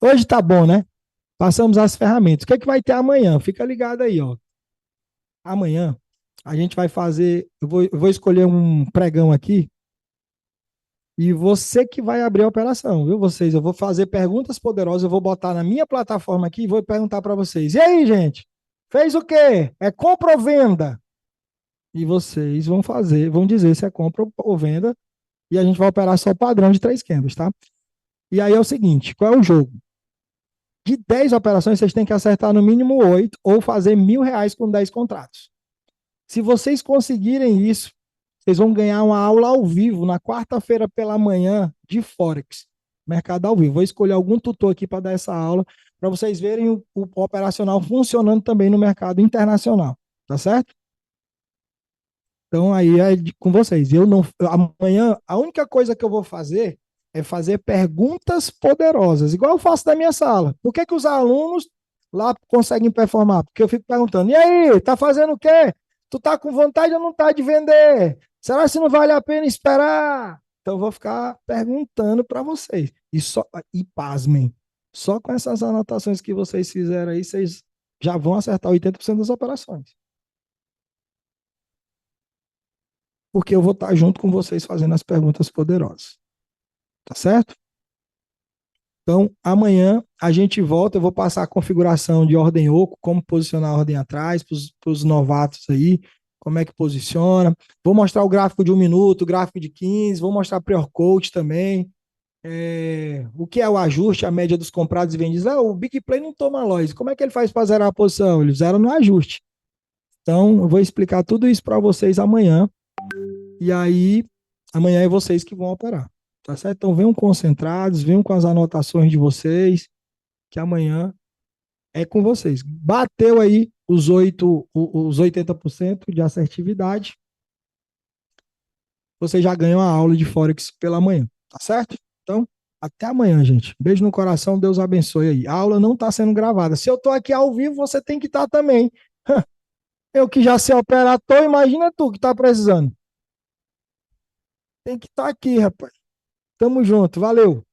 Hoje tá bom, né? Passamos as ferramentas. O que é que vai ter amanhã? Fica ligado aí, ó. Amanhã a gente vai fazer. Eu vou escolher um pregão aqui e você que vai abrir a operação, viu, vocês? Eu vou fazer perguntas poderosas. Eu vou botar na minha plataforma aqui e vou perguntar para vocês. E aí, gente? Fez o quê? É compra ou venda? E vocês vão dizer se é compra ou venda. E a gente vai operar só padrão de 3 candles, tá? E aí é o seguinte: qual é o jogo? De 10 operações, vocês têm que acertar no mínimo 8 ou fazer R$ 1.000 com 10 contratos. Se vocês conseguirem isso, vocês vão ganhar uma aula ao vivo na quarta-feira pela manhã de Forex, mercado ao vivo. Vou escolher algum tutor aqui para dar essa aula, para vocês verem o operacional funcionando também no mercado internacional, tá certo? Então aí é com vocês. Amanhã a única coisa que eu vou fazer é fazer perguntas poderosas, igual eu faço na minha sala. Por que que os alunos lá conseguem performar? Porque eu fico perguntando: "E aí, tá fazendo o quê? Tu tá com vontade ou não tá de vender? Será que não vale a pena esperar?" Então eu vou ficar perguntando para vocês. E pasmem, só com essas anotações que vocês fizeram aí, vocês já vão acertar 80% das operações. Porque eu vou estar junto com vocês fazendo as perguntas poderosas. Tá certo? Então, amanhã a gente volta. Eu vou passar a configuração de ordem oco, como posicionar a ordem atrás para os novatos aí, como é que posiciona. Vou mostrar o gráfico de 1 minuto, o gráfico de 15, vou mostrar pre-coach também. O que é o ajuste, a média dos comprados e vendidos. O Big Play não toma loss. Como é que ele faz para zerar a posição? Ele zera no ajuste. Então, eu vou explicar tudo isso para vocês amanhã. E aí, amanhã é vocês que vão operar. Tá certo? Então, venham concentrados, venham com as anotações de vocês, que amanhã é com vocês. Bateu aí os 80% de assertividade, você já ganha uma aula de Forex pela manhã. Tá certo? Então, até amanhã, gente. Beijo no coração, Deus abençoe aí. A aula não está sendo gravada. Se eu estou aqui ao vivo, você tem que estar também. Eu que já sei operar, imagina tu que está precisando. Tem que estar aqui, rapaz. Tamo junto, valeu.